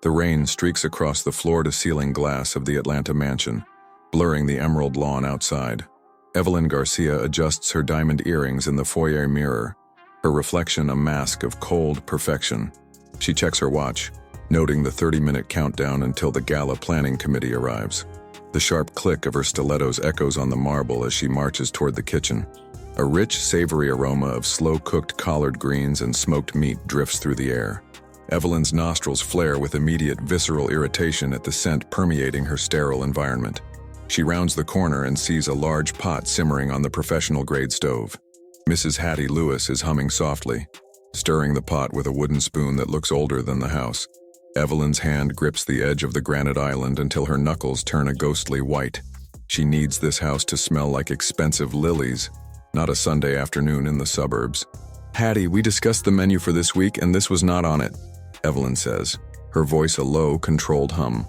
The rain streaks across the floor-to-ceiling glass of the Atlanta mansion, blurring the emerald lawn outside. Evelyn Garcia adjusts her diamond earrings in the foyer mirror, her reflection a mask of cold perfection. She checks her watch, noting the 30-minute countdown until the gala planning committee arrives. The sharp click of her stilettos echoes on the marble as she marches toward the kitchen. A rich, savory aroma of slow-cooked collard greens and smoked meat drifts through the air. Evelyn's nostrils flare with immediate visceral irritation at the scent permeating her sterile environment. She rounds the corner and sees a large pot simmering on the professional-grade stove. Mrs. Hattie Lewis is humming softly, stirring the pot with a wooden spoon that looks older than the house. Evelyn's hand grips the edge of the granite island until her knuckles turn a ghostly white. She needs this house to smell like expensive lilies, not a Sunday afternoon in the suburbs. "Hattie, we discussed the menu for this week and this was not on it," Evelyn says, her voice a low, controlled hum.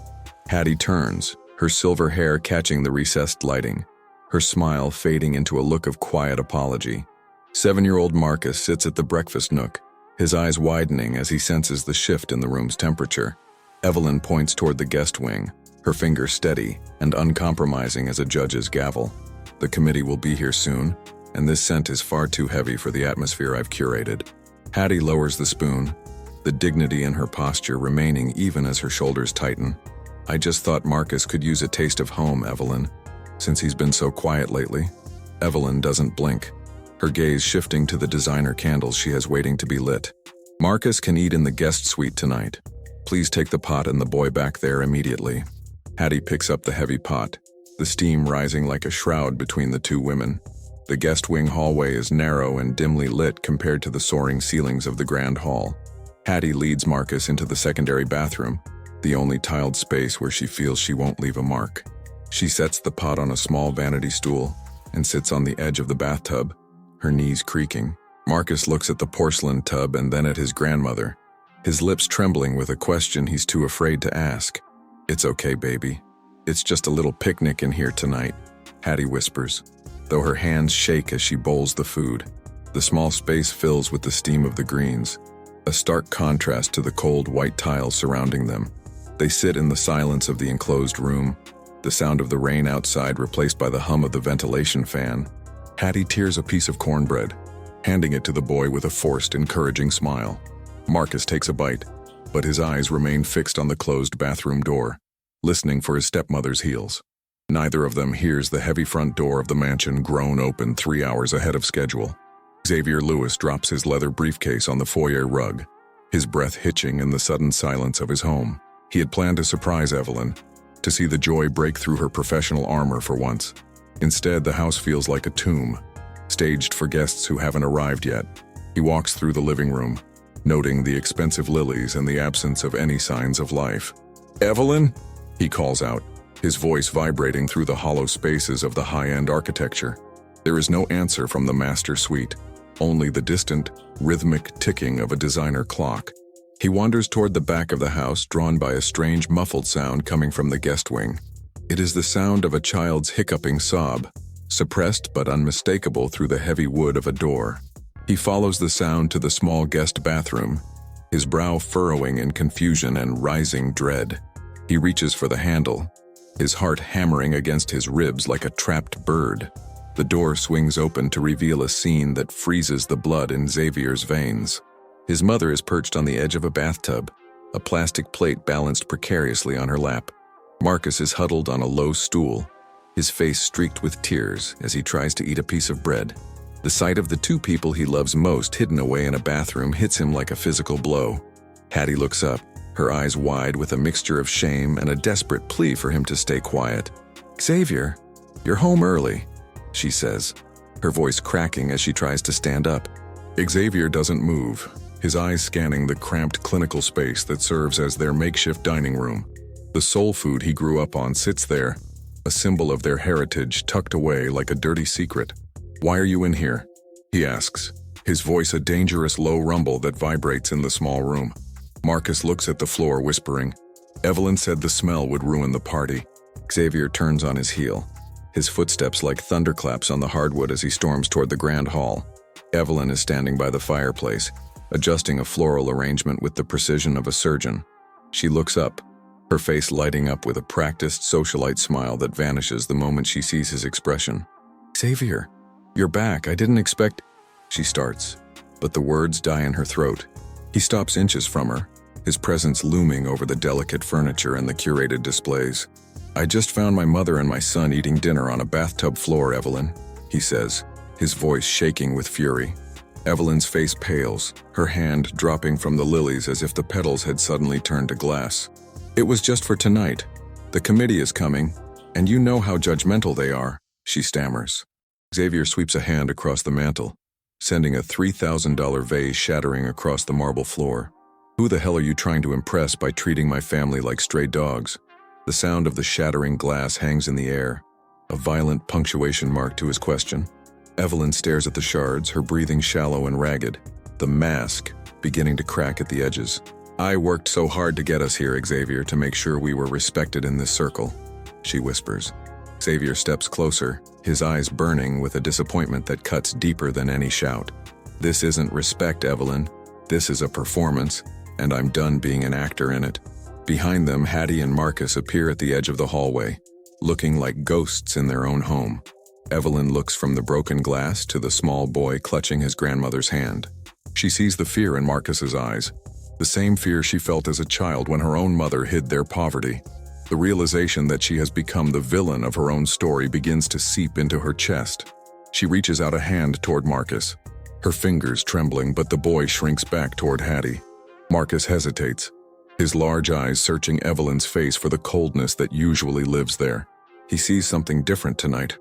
Hattie turns, her silver hair catching the recessed lighting, her smile fading into a look of quiet apology. 7-year-old Marcus sits at the breakfast nook, his eyes widening as he senses the shift in the room's temperature. Evelyn points toward the guest wing, her finger steady and uncompromising as a judge's gavel. "The committee will be here soon, and this scent is far too heavy for the atmosphere I've curated." Hattie lowers the spoon, the dignity in her posture remaining even as her shoulders tighten. "I just thought Marcus could use a taste of home, Evelyn, since he's been so quiet lately." Evelyn doesn't blink, her gaze shifting to the designer candles she has waiting to be lit. "Marcus can eat in the guest suite tonight. Please take the pot and the boy back there immediately." Hattie picks up the heavy pot, the steam rising like a shroud between the two women. The guest wing hallway is narrow and dimly lit compared to the soaring ceilings of the grand hall. Hattie leads Marcus into the secondary bathroom, the only tiled space where she feels she won't leave a mark. She sets the pot on a small vanity stool and sits on the edge of the bathtub, her knees creaking. Marcus looks at the porcelain tub and then at his grandmother, his lips trembling with a question he's too afraid to ask. "It's okay, baby. It's just a little picnic in here tonight," Hattie whispers, though her hands shake as she bowls the food. The small space fills with the steam of the greens, a stark contrast to the cold white tiles surrounding them. They sit in the silence of the enclosed room, the sound of the rain outside replaced by the hum of the ventilation fan. Hattie tears a piece of cornbread, handing it to the boy with a forced, encouraging smile. Marcus takes a bite, but his eyes remain fixed on the closed bathroom door, listening for his stepmother's heels. Neither of them hears the heavy front door of the mansion groan open 3 hours ahead of schedule. Xavier Lewis drops his leather briefcase on the foyer rug, his breath hitching in the sudden silence of his home. He had planned to surprise Evelyn, to see the joy break through her professional armor for once. Instead, the house feels like a tomb, staged for guests who haven't arrived yet. He walks through the living room, noting the expensive lilies and the absence of any signs of life. "Evelyn?" he calls out, his voice vibrating through the hollow spaces of the high-end architecture. There is no answer from the master suite, only the distant, rhythmic ticking of a designer clock. He wanders toward the back of the house, drawn by a strange muffled sound coming from the guest wing. It is the sound of a child's hiccuping sob, suppressed but unmistakable through the heavy wood of a door. He follows the sound to the small guest bathroom, his brow furrowing in confusion and rising dread. He reaches for the handle, his heart hammering against his ribs like a trapped bird. The door swings open to reveal a scene that freezes the blood in Xavier's veins. His mother is perched on the edge of a bathtub, a plastic plate balanced precariously on her lap. Marcus is huddled on a low stool, his face streaked with tears as he tries to eat a piece of bread. The sight of the two people he loves most hidden away in a bathroom hits him like a physical blow. Hattie looks up, her eyes wide with a mixture of shame and a desperate plea for him to stay quiet. "Xavier, you're home early," she says, her voice cracking as she tries to stand up. Xavier doesn't move, his eyes scanning the cramped clinical space that serves as their makeshift dining room. The soul food he grew up on sits there, a symbol of their heritage tucked away like a dirty secret. "Why are you in here?" he asks, his voice a dangerous low rumble that vibrates in the small room. Marcus looks at the floor, whispering, "Evelyn said the smell would ruin the party." Xavier turns on his heel, his footsteps like thunderclaps on the hardwood as he storms toward the grand hall. Evelyn is standing by the fireplace, adjusting a floral arrangement with the precision of a surgeon. She looks up, her face lighting up with a practiced socialite smile that vanishes the moment she sees his expression. "Xavier, you're back. I didn't expect—" She starts, but the words die in her throat. He stops inches from her, his presence looming over the delicate furniture and the curated displays. "I just found my mother and my son eating dinner on a bathtub floor, Evelyn," he says, his voice shaking with fury. Evelyn's face pales, her hand dropping from the lilies as if the petals had suddenly turned to glass. "It was just for tonight. The committee is coming, and you know how judgmental they are," she stammers. Xavier sweeps a hand across the mantel, sending a $3,000 vase shattering across the marble floor. "Who the hell are you trying to impress by treating my family like stray dogs?" The sound of the shattering glass hangs in the air, a violent punctuation mark to his question. Evelyn stares at the shards, her breathing shallow and ragged, the mask beginning to crack at the edges. "I worked so hard to get us here, Xavier, to make sure we were respected in this circle," she whispers. Xavier steps closer, his eyes burning with a disappointment that cuts deeper than any shout. "This isn't respect, Evelyn. This is a performance, and I'm done being an actor in it." Behind them, Hattie and Marcus appear at the edge of the hallway, looking like ghosts in their own home. Evelyn looks from the broken glass to the small boy clutching his grandmother's hand. She sees the fear in Marcus's eyes, the same fear she felt as a child when her own mother hid their poverty. The realization that she has become the villain of her own story begins to seep into her chest. She reaches out a hand toward Marcus, her fingers trembling, but the boy shrinks back toward Hattie. Marcus hesitates, his large eyes searching Evelyn's face for the coldness that usually lives there. He sees something different tonight,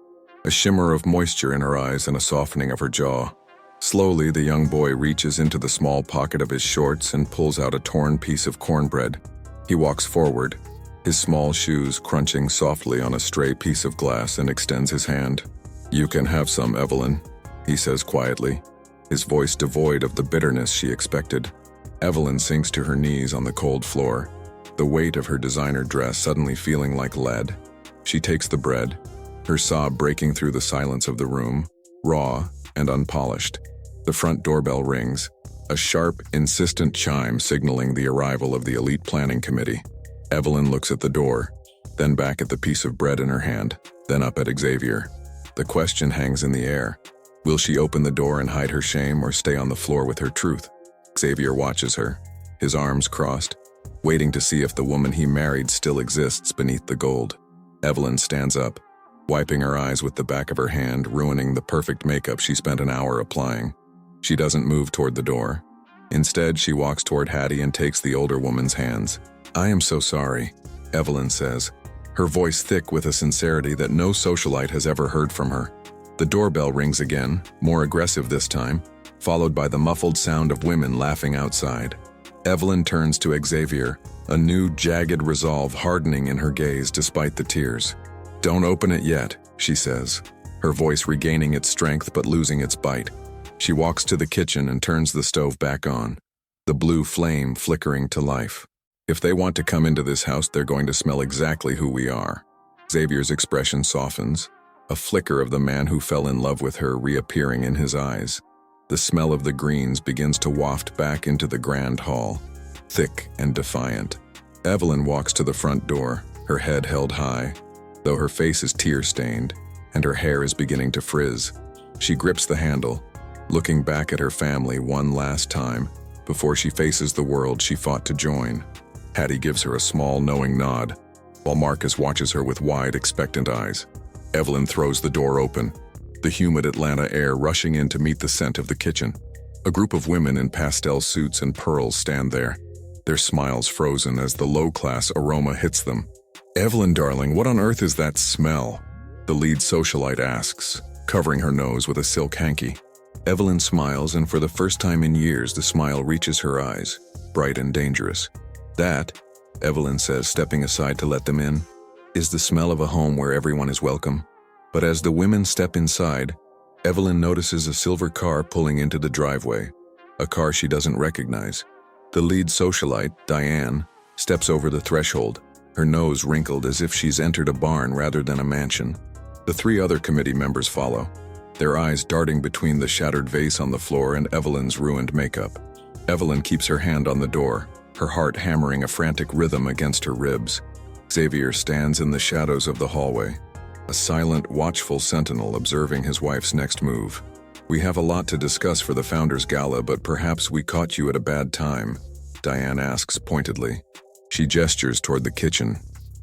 a shimmer of moisture in her eyes and a softening of her jaw. Slowly, the young boy reaches into the small pocket of his shorts and pulls out a torn piece of cornbread. He walks forward, his small shoes crunching softly on a stray piece of glass, and extends his hand. "You can have some, Evelyn," he says quietly, his voice devoid of the bitterness she expected. Evelyn sinks to her knees on the cold floor, the weight of her designer dress suddenly feeling like lead. She takes the bread, her sob breaking through the silence of the room, raw and unpolished. The front doorbell rings, a sharp, insistent chime signaling the arrival of the elite planning committee. Evelyn looks at the door, then back at the piece of bread in her hand, then up at Xavier. The question hangs in the air. Will she open the door and hide her shame, or stay on the floor with her truth? Xavier watches her, his arms crossed, waiting to see if the woman he married still exists beneath the gold. Evelyn stands up, wiping her eyes with the back of her hand, ruining the perfect makeup she spent an hour applying. She doesn't move toward the door. Instead, she walks toward Hattie and takes the older woman's hands. "I am so sorry," Evelyn says, her voice thick with a sincerity that no socialite has ever heard from her. The doorbell rings again, more aggressive this time, followed by the muffled sound of women laughing outside. Evelyn turns to Xavier, a new jagged resolve hardening in her gaze despite the tears. "Don't open it yet," she says, her voice regaining its strength but losing its bite. She walks to the kitchen and turns the stove back on, the blue flame flickering to life. "If they want to come into this house, they're going to smell exactly who we are." Xavier's expression softens, a flicker of the man who fell in love with her reappearing in his eyes. The smell of the greens begins to waft back into the grand hall, thick and defiant. Evelyn walks to the front door, her head held high, though her face is tear-stained, and her hair is beginning to frizz. She grips the handle, looking back at her family one last time before she faces the world she fought to join. Hattie gives her a small, knowing nod, while Marcus watches her with wide, expectant eyes. Evelyn throws the door open, the humid Atlanta air rushing in to meet the scent of the kitchen. A group of women in pastel suits and pearls stand there, their smiles frozen as the low-class aroma hits them. "Evelyn, darling, what on earth is that smell?" the lead socialite asks, covering her nose with a silk hanky. Evelyn smiles, and for the first time in years, the smile reaches her eyes, bright and dangerous. "That," Evelyn says, stepping aside to let them in, "is the smell of a home where everyone is welcome." But as the women step inside, Evelyn notices a silver car pulling into the driveway, a car she doesn't recognize. The lead socialite, Diane, steps over the threshold, her nose wrinkled as if she's entered a barn rather than a mansion. The three other committee members follow, their eyes darting between the shattered vase on the floor and Evelyn's ruined makeup. Evelyn keeps her hand on the door, her heart hammering a frantic rhythm against her ribs. Xavier stands in the shadows of the hallway, a silent, watchful sentinel observing his wife's next move. "We have a lot to discuss for the Founders Gala, but perhaps we caught you at a bad time," Diane asks pointedly. She gestures toward the kitchen,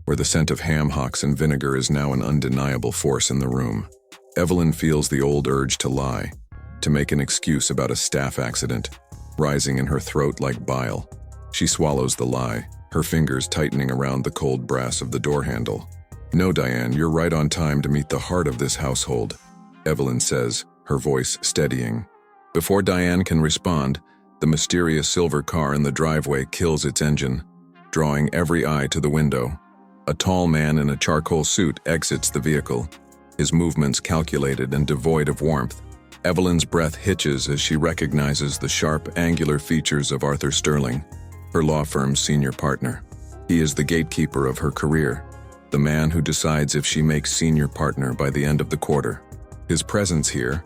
where the scent of ham hocks and vinegar is now an undeniable force in the room. Evelyn feels the old urge to lie, to make an excuse about a staff accident, rising in her throat like bile. She swallows the lie, her fingers tightening around the cold brass of the door handle. "No, Diane, you're right on time to meet the heart of this household," Evelyn says, her voice steadying. Before Diane can respond, the mysterious silver car in the driveway kills its engine, drawing every eye to the window. A tall man in a charcoal suit exits the vehicle, his movements calculated and devoid of warmth. Evelyn's breath hitches as she recognizes the sharp, angular features of Arthur Sterling, her law firm's senior partner. He is the gatekeeper of her career, the man who decides if she makes senior partner by the end of the quarter. His presence here,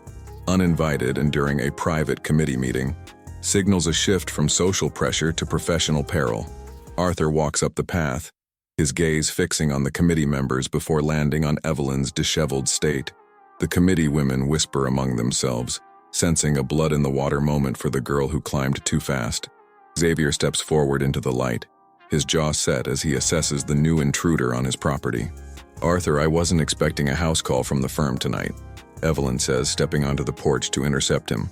uninvited and during a private committee meeting, signals a shift from social pressure to professional peril. Arthur walks up the path, his gaze fixing on the committee members before landing on Evelyn's disheveled state. The committee women whisper among themselves, sensing a blood-in-the-water moment for the girl who climbed too fast. Xavier steps forward into the light, his jaw set as he assesses the new intruder on his property. "Arthur, I wasn't expecting a house call from the firm tonight," Evelyn says, stepping onto the porch to intercept him.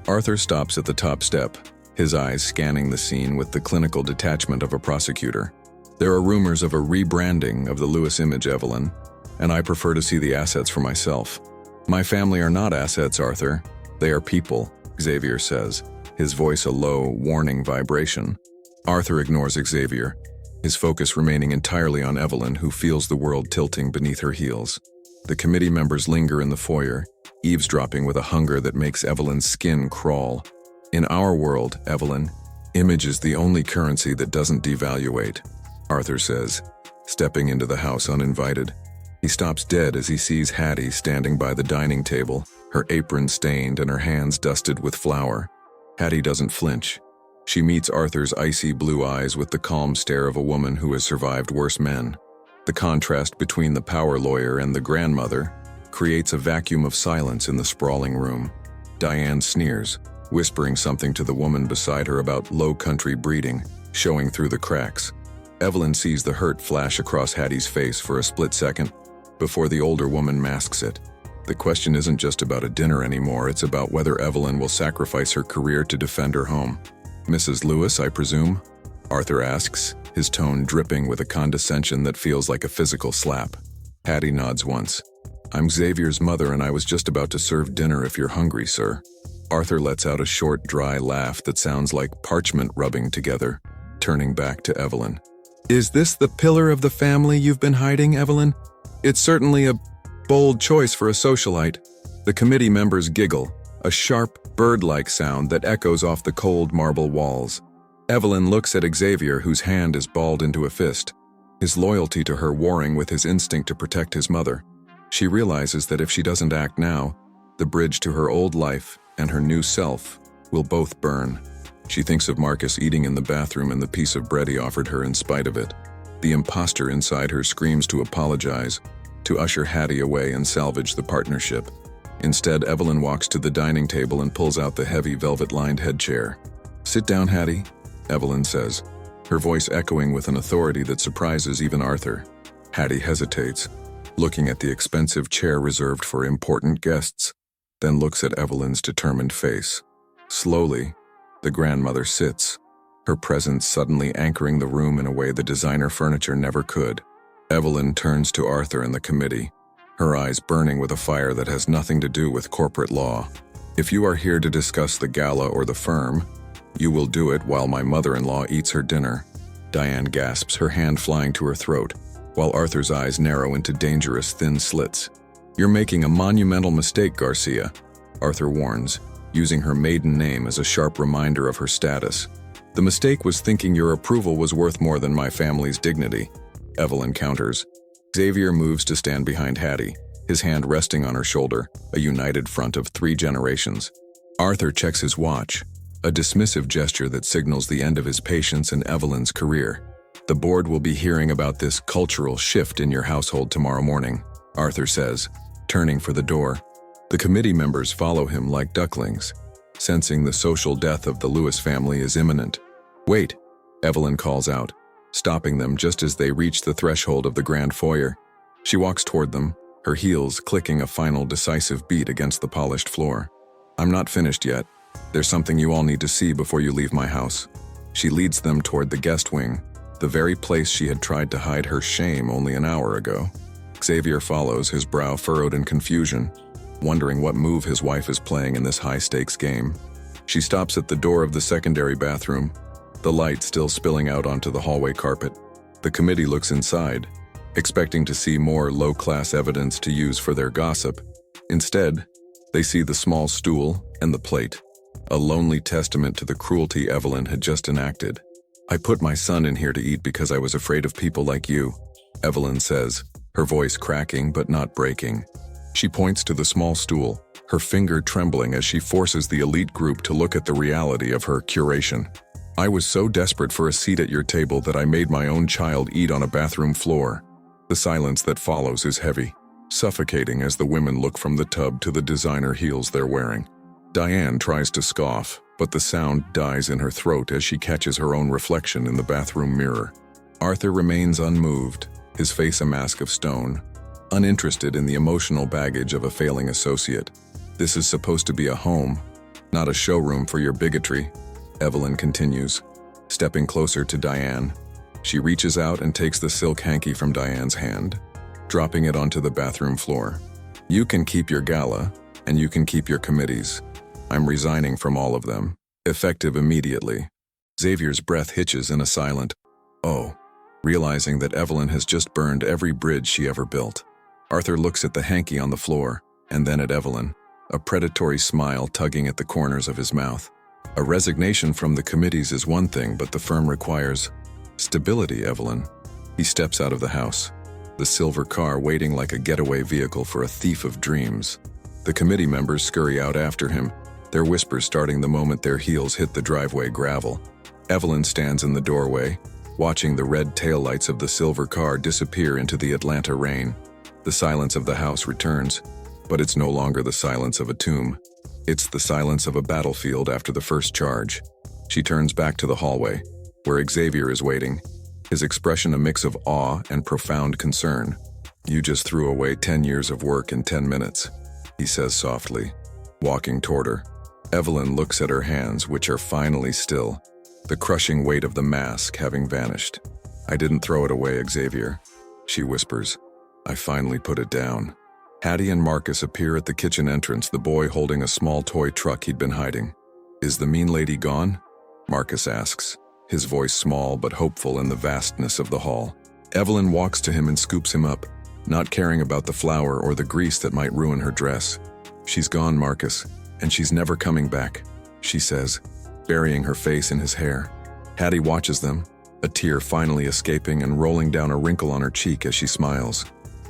Arthur stops at the top step, his eyes scanning the scene with the clinical detachment of a prosecutor. "There are rumors of a rebranding of the Lewis image, Evelyn, and I prefer to see the assets for myself." "My family are not assets, Arthur. They are people," Xavier says, his voice a low, warning vibration. Arthur ignores Xavier, his focus remaining entirely on Evelyn, who feels the world tilting beneath her heels. The committee members linger in the foyer, eavesdropping with a hunger that makes Evelyn's skin crawl. "In our world, Evelyn, image is the only currency that doesn't devaluate," Arthur says, stepping into the house uninvited. He stops dead as he sees Hattie standing by the dining table, her apron stained and her hands dusted with flour. Hattie doesn't flinch. She meets Arthur's icy blue eyes with the calm stare of a woman who has survived worse men. The contrast between the power lawyer and the grandmother creates a vacuum of silence in the sprawling room. Diane sneers, whispering something to the woman beside her about low-country breeding, showing through the cracks. Evelyn sees the hurt flash across Hattie's face for a split second, before the older woman masks it. The question isn't just about a dinner anymore, it's about whether Evelyn will sacrifice her career to defend her home. "Mrs. Lewis, I presume?" Arthur asks, his tone dripping with a condescension that feels like a physical slap. Hattie nods once. "I'm Xavier's mother and I was just about to serve dinner if you're hungry, sir." Arthur lets out a short, dry laugh that sounds like parchment rubbing together, turning back to Evelyn. "Is this the pillar of the family you've been hiding, Evelyn? It's certainly a bold choice for a socialite." The committee members giggle, a sharp, bird-like sound that echoes off the cold marble walls. Evelyn looks at Xavier, whose hand is balled into a fist, his loyalty to her warring with his instinct to protect his mother. She realizes that if she doesn't act now, the bridge to her old life and her new self will both burn. She thinks of Marcus eating in the bathroom and the piece of bread he offered her in spite of it. The imposter inside her screams to apologize, to usher Hattie away and salvage the partnership. Instead, Evelyn walks to the dining table and pulls out the heavy velvet-lined head chair. "Sit down, Hattie," Evelyn says, her voice echoing with an authority that surprises even Arthur. Hattie hesitates, looking at the expensive chair reserved for important guests, then looks at Evelyn's determined face. Slowly, the grandmother sits, her presence suddenly anchoring the room in a way the designer furniture never could. Evelyn turns to Arthur and the committee, her eyes burning with a fire that has nothing to do with corporate law. "If you are here to discuss the gala or the firm, you will do it while my mother-in-law eats her dinner." Diane gasps, her hand flying to her throat, while Arthur's eyes narrow into dangerous thin slits. "You're making a monumental mistake, Garcia," Arthur warns, using her maiden name as a sharp reminder of her status. "The mistake was thinking your approval was worth more than my family's dignity," Evelyn counters. Xavier moves to stand behind Hattie, his hand resting on her shoulder, a united front of 3 generations. Arthur checks his watch, a dismissive gesture that signals the end of his patience and Evelyn's career. The board will be hearing about this cultural shift in your household tomorrow morning, Arthur says, turning for the door. The committee members follow him like ducklings, sensing the social death of the Lewis family is imminent. "Wait," Evelyn calls out, stopping them just as they reach the threshold of the grand foyer. She walks toward them, her heels clicking a final decisive beat against the polished floor. "I'm not finished yet. There's something you all need to see before you leave my house." She leads them toward the guest wing, the very place she had tried to hide her shame only an hour ago. Xavier follows, his brow furrowed in confusion, wondering what move his wife is playing in this high-stakes game. She stops at the door of the secondary bathroom, the light still spilling out onto the hallway carpet. The committee looks inside, expecting to see more low-class evidence to use for their gossip. Instead, they see the small stool and the plate, a lonely testament to the cruelty Evelyn had just enacted. "I put my son in here to eat because I was afraid of people like you," Evelyn says, her voice cracking but not breaking. She points to the small stool, her finger trembling as she forces the elite group to look at the reality of her curation. "I was so desperate for a seat at your table that I made my own child eat on a bathroom floor." The silence that follows is heavy, suffocating as the women look from the tub to the designer heels they're wearing. Diane tries to scoff, but the sound dies in her throat as she catches her own reflection in the bathroom mirror. Arthur remains unmoved, his face a mask of stone, uninterested in the emotional baggage of a failing associate. "This is supposed to be a home, not a showroom for your bigotry," Evelyn continues, stepping closer to Diane. She reaches out and takes the silk hanky from Diane's hand, dropping it onto the bathroom floor. "You can keep your gala, and you can keep your committees. I'm resigning from all of them, effective immediately." Xavier's breath hitches in a silent, "Oh," realizing that Evelyn has just burned every bridge she ever built. Arthur looks at the hanky on the floor, and then at Evelyn, a predatory smile tugging at the corners of his mouth. A resignation from the committees is one thing, but the firm requires stability, Evelyn. He steps out of the house, the silver car waiting like a getaway vehicle for a thief of dreams. The committee members scurry out after him, their whispers starting the moment their heels hit the driveway gravel. Evelyn stands in the doorway, watching the red taillights of the silver car disappear into the Atlanta rain. The silence of the house returns, but it's no longer the silence of a tomb. It's the silence of a battlefield after the first charge. She turns back to the hallway, where Xavier is waiting, his expression a mix of awe and profound concern. "You just threw away 10 years of work in 10 minutes, he says softly, walking toward her. Evelyn looks at her hands, which are finally still, the crushing weight of the mask having vanished. "I didn't throw it away, Xavier," she whispers. "I finally put it down." Hattie and Marcus appear at the kitchen entrance, the boy holding a small toy truck he'd been hiding. "Is the mean lady gone?" Marcus asks, his voice small but hopeful in the vastness of the hall. Evelyn walks to him and scoops him up, not caring about the flour or the grease that might ruin her dress. "She's gone, Marcus, and she's never coming back," she says, burying her face in his hair. Hattie watches them, a tear finally escaping and rolling down a wrinkle on her cheek as she smiles.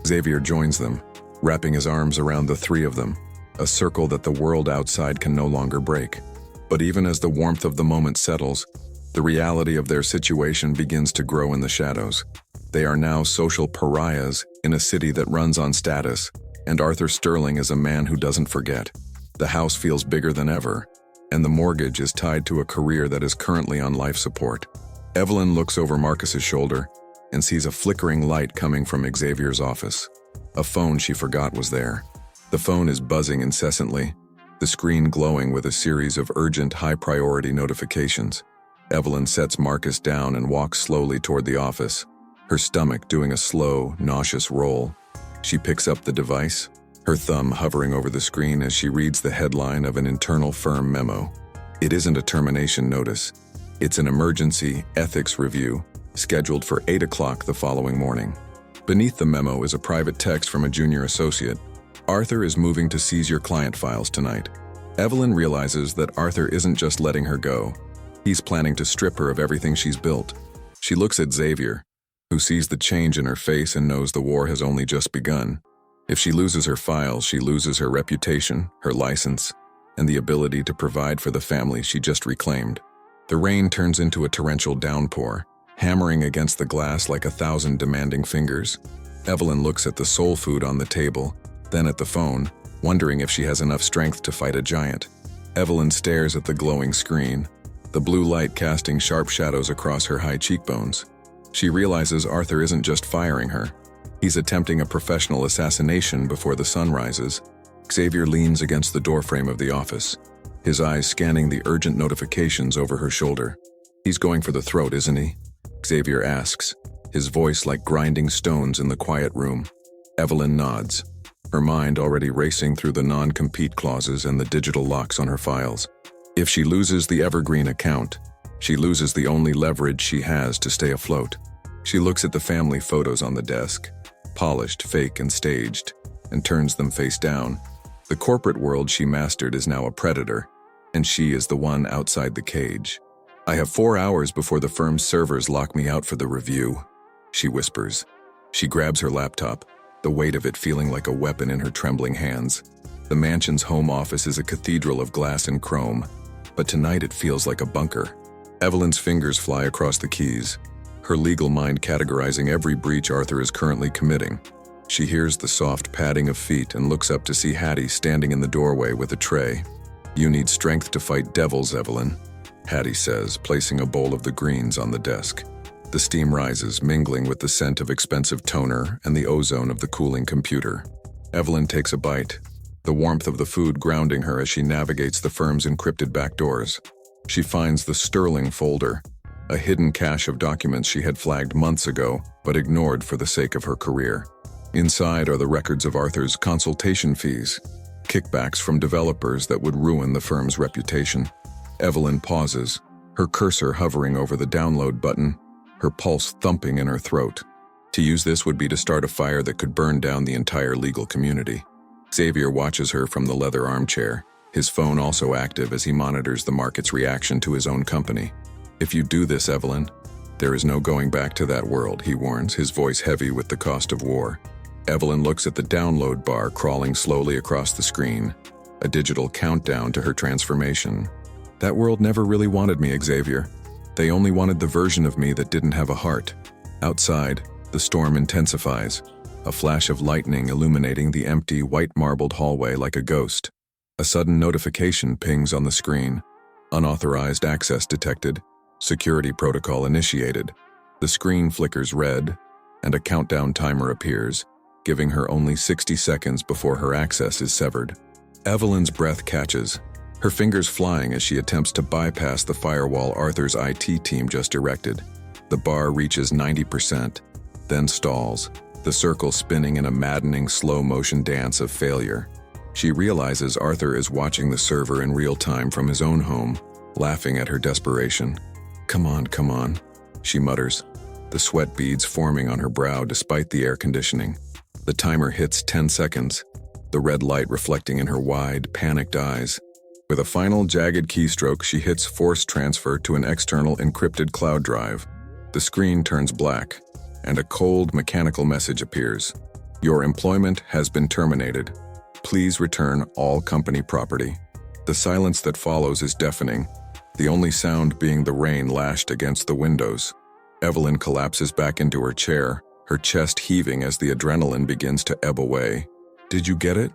Xavier joins them, wrapping his arms around the three of them, a circle that the world outside can no longer break. But even as the warmth of the moment settles, the reality of their situation begins to grow in the shadows. They are now social pariahs in a city that runs on status, and Arthur Sterling is a man who doesn't forget. The house feels bigger than ever, and the mortgage is tied to a career that is currently on life support. Evelyn looks over Marcus's shoulder and sees a flickering light coming from Xavier's office. A phone she forgot was there. The phone is buzzing incessantly, the screen glowing with a series of urgent, high-priority notifications. Evelyn sets Marcus down and walks slowly toward the office, her stomach doing a slow, nauseous roll. She picks up the device, her thumb hovering over the screen as she reads the headline of an internal firm memo. It isn't a termination notice. It's an emergency ethics review, scheduled for 8 o'clock the following morning. Beneath the memo is a private text from a junior associate. "Arthur is moving to seize your client files tonight." Evelyn realizes that Arthur isn't just letting her go. He's planning to strip her of everything she's built. She looks at Xavier, who sees the change in her face and knows the war has only just begun. If she loses her files, she loses her reputation, her license, and the ability to provide for the family she just reclaimed. The rain turns into a torrential downpour, hammering against the glass like 1,000 demanding fingers. Evelyn looks at the soul food on the table, then at the phone, wondering if she has enough strength to fight a giant. Evelyn stares at the glowing screen, the blue light casting sharp shadows across her high cheekbones. She realizes Arthur isn't just firing her. He's attempting a professional assassination before the sun rises. Xavier leans against the doorframe of the office, his eyes scanning the urgent notifications over her shoulder. "He's going for the throat, isn't he?" Xavier asks, his voice like grinding stones in the quiet room. Evelyn nods, her mind already racing through the non-compete clauses and the digital locks on her files. If she loses the Evergreen account, she loses the only leverage she has to stay afloat. She looks at the family photos on the desk, polished, fake, and staged, and turns them face down. The corporate world she mastered is now a predator, and she is the one outside the cage. "I have 4 hours before the firm's servers lock me out for the review," she whispers. She grabs her laptop, the weight of it feeling like a weapon in her trembling hands. The mansion's home office is a cathedral of glass and chrome, but tonight it feels like a bunker. Evelyn's fingers fly across the keys, her legal mind categorizing every breach Arthur is currently committing. She hears the soft padding of feet and looks up to see Hattie standing in the doorway with a tray. "You need strength to fight devils, Evelyn," Hattie says, placing a bowl of the greens on the desk. The steam rises, mingling with the scent of expensive toner and the ozone of the cooling computer. Evelyn takes a bite, the warmth of the food grounding her as she navigates the firm's encrypted back doors. She finds the sterling folder, a hidden cache of documents she had flagged months ago but ignored for the sake of her career. Inside are the records of Arthur's consultation fees, kickbacks from developers that would ruin the firm's reputation. Evelyn pauses, her cursor hovering over the download button, her pulse thumping in her throat. To use this would be to start a fire that could burn down the entire legal community. Xavier watches her from the leather armchair, his phone also active as he monitors the market's reaction to his own company. "If you do this, Evelyn, there is no going back to that world," he warns, his voice heavy with the cost of war. Evelyn looks at the download bar crawling slowly across the screen, a digital countdown to her transformation. "That world never really wanted me, Xavier. They only wanted the version of me that didn't have a heart." Outside, the storm intensifies, a flash of lightning illuminating the empty, white-marbled hallway like a ghost. A sudden notification pings on the screen. "Unauthorized access detected. Security protocol initiated." The screen flickers red, and a countdown timer appears, giving her only 60 seconds before her access is severed. Evelyn's breath catches, her fingers flying as she attempts to bypass the firewall Arthur's IT team just erected. The bar reaches 90%, then stalls, the circle spinning in a maddening slow-motion dance of failure. She realizes Arthur is watching the server in real time from his own home, laughing at her desperation. Come on," she mutters, the sweat beads forming on her brow despite the air conditioning. The timer hits 10 seconds, the red light reflecting in her wide, panicked eyes. With a final jagged keystroke, she hits force transfer to an external encrypted cloud drive. The screen turns black, and a cold, mechanical message appears. "Your employment has been terminated. Please return all company property." The silence that follows is deafening, the only sound being the rain lashed against the windows. Evelyn collapses back into her chair, her chest heaving as the adrenaline begins to ebb away. "Did you get it?"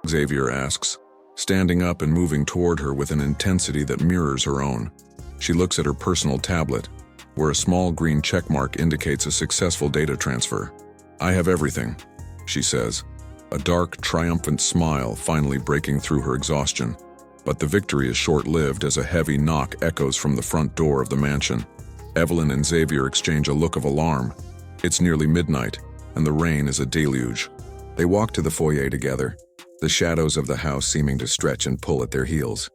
Xavier asks, standing up and moving toward her with an intensity that mirrors her own. She looks at her personal tablet, where a small green checkmark indicates a successful data transfer. "I have everything," she says, a dark, triumphant smile finally breaking through her exhaustion. But the victory is short-lived as a heavy knock echoes from the front door of the mansion. Evelyn and Xavier exchange a look of alarm. It's nearly midnight, and the rain is a deluge. They walk to the foyer together, the shadows of the house seeming to stretch and pull at their heels.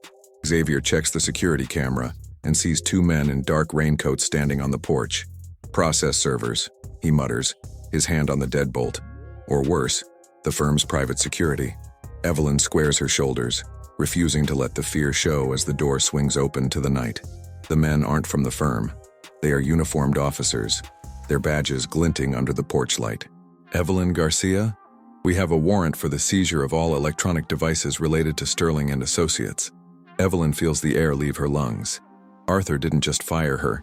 Xavier checks the security camera and sees 2 men in dark raincoats standing on the porch. "Process servers," he mutters, his hand on the deadbolt. Or worse, the firm's private security. Evelyn squares her shoulders, refusing to let the fear show as the door swings open to the night. The men aren't from the firm. They are uniformed officers, their badges glinting under the porch light. "Evelyn Garcia?" We have a warrant for the seizure of all electronic devices related to Sterling and Associates. Evelyn feels the air leave her lungs. Arthur didn't just fire her.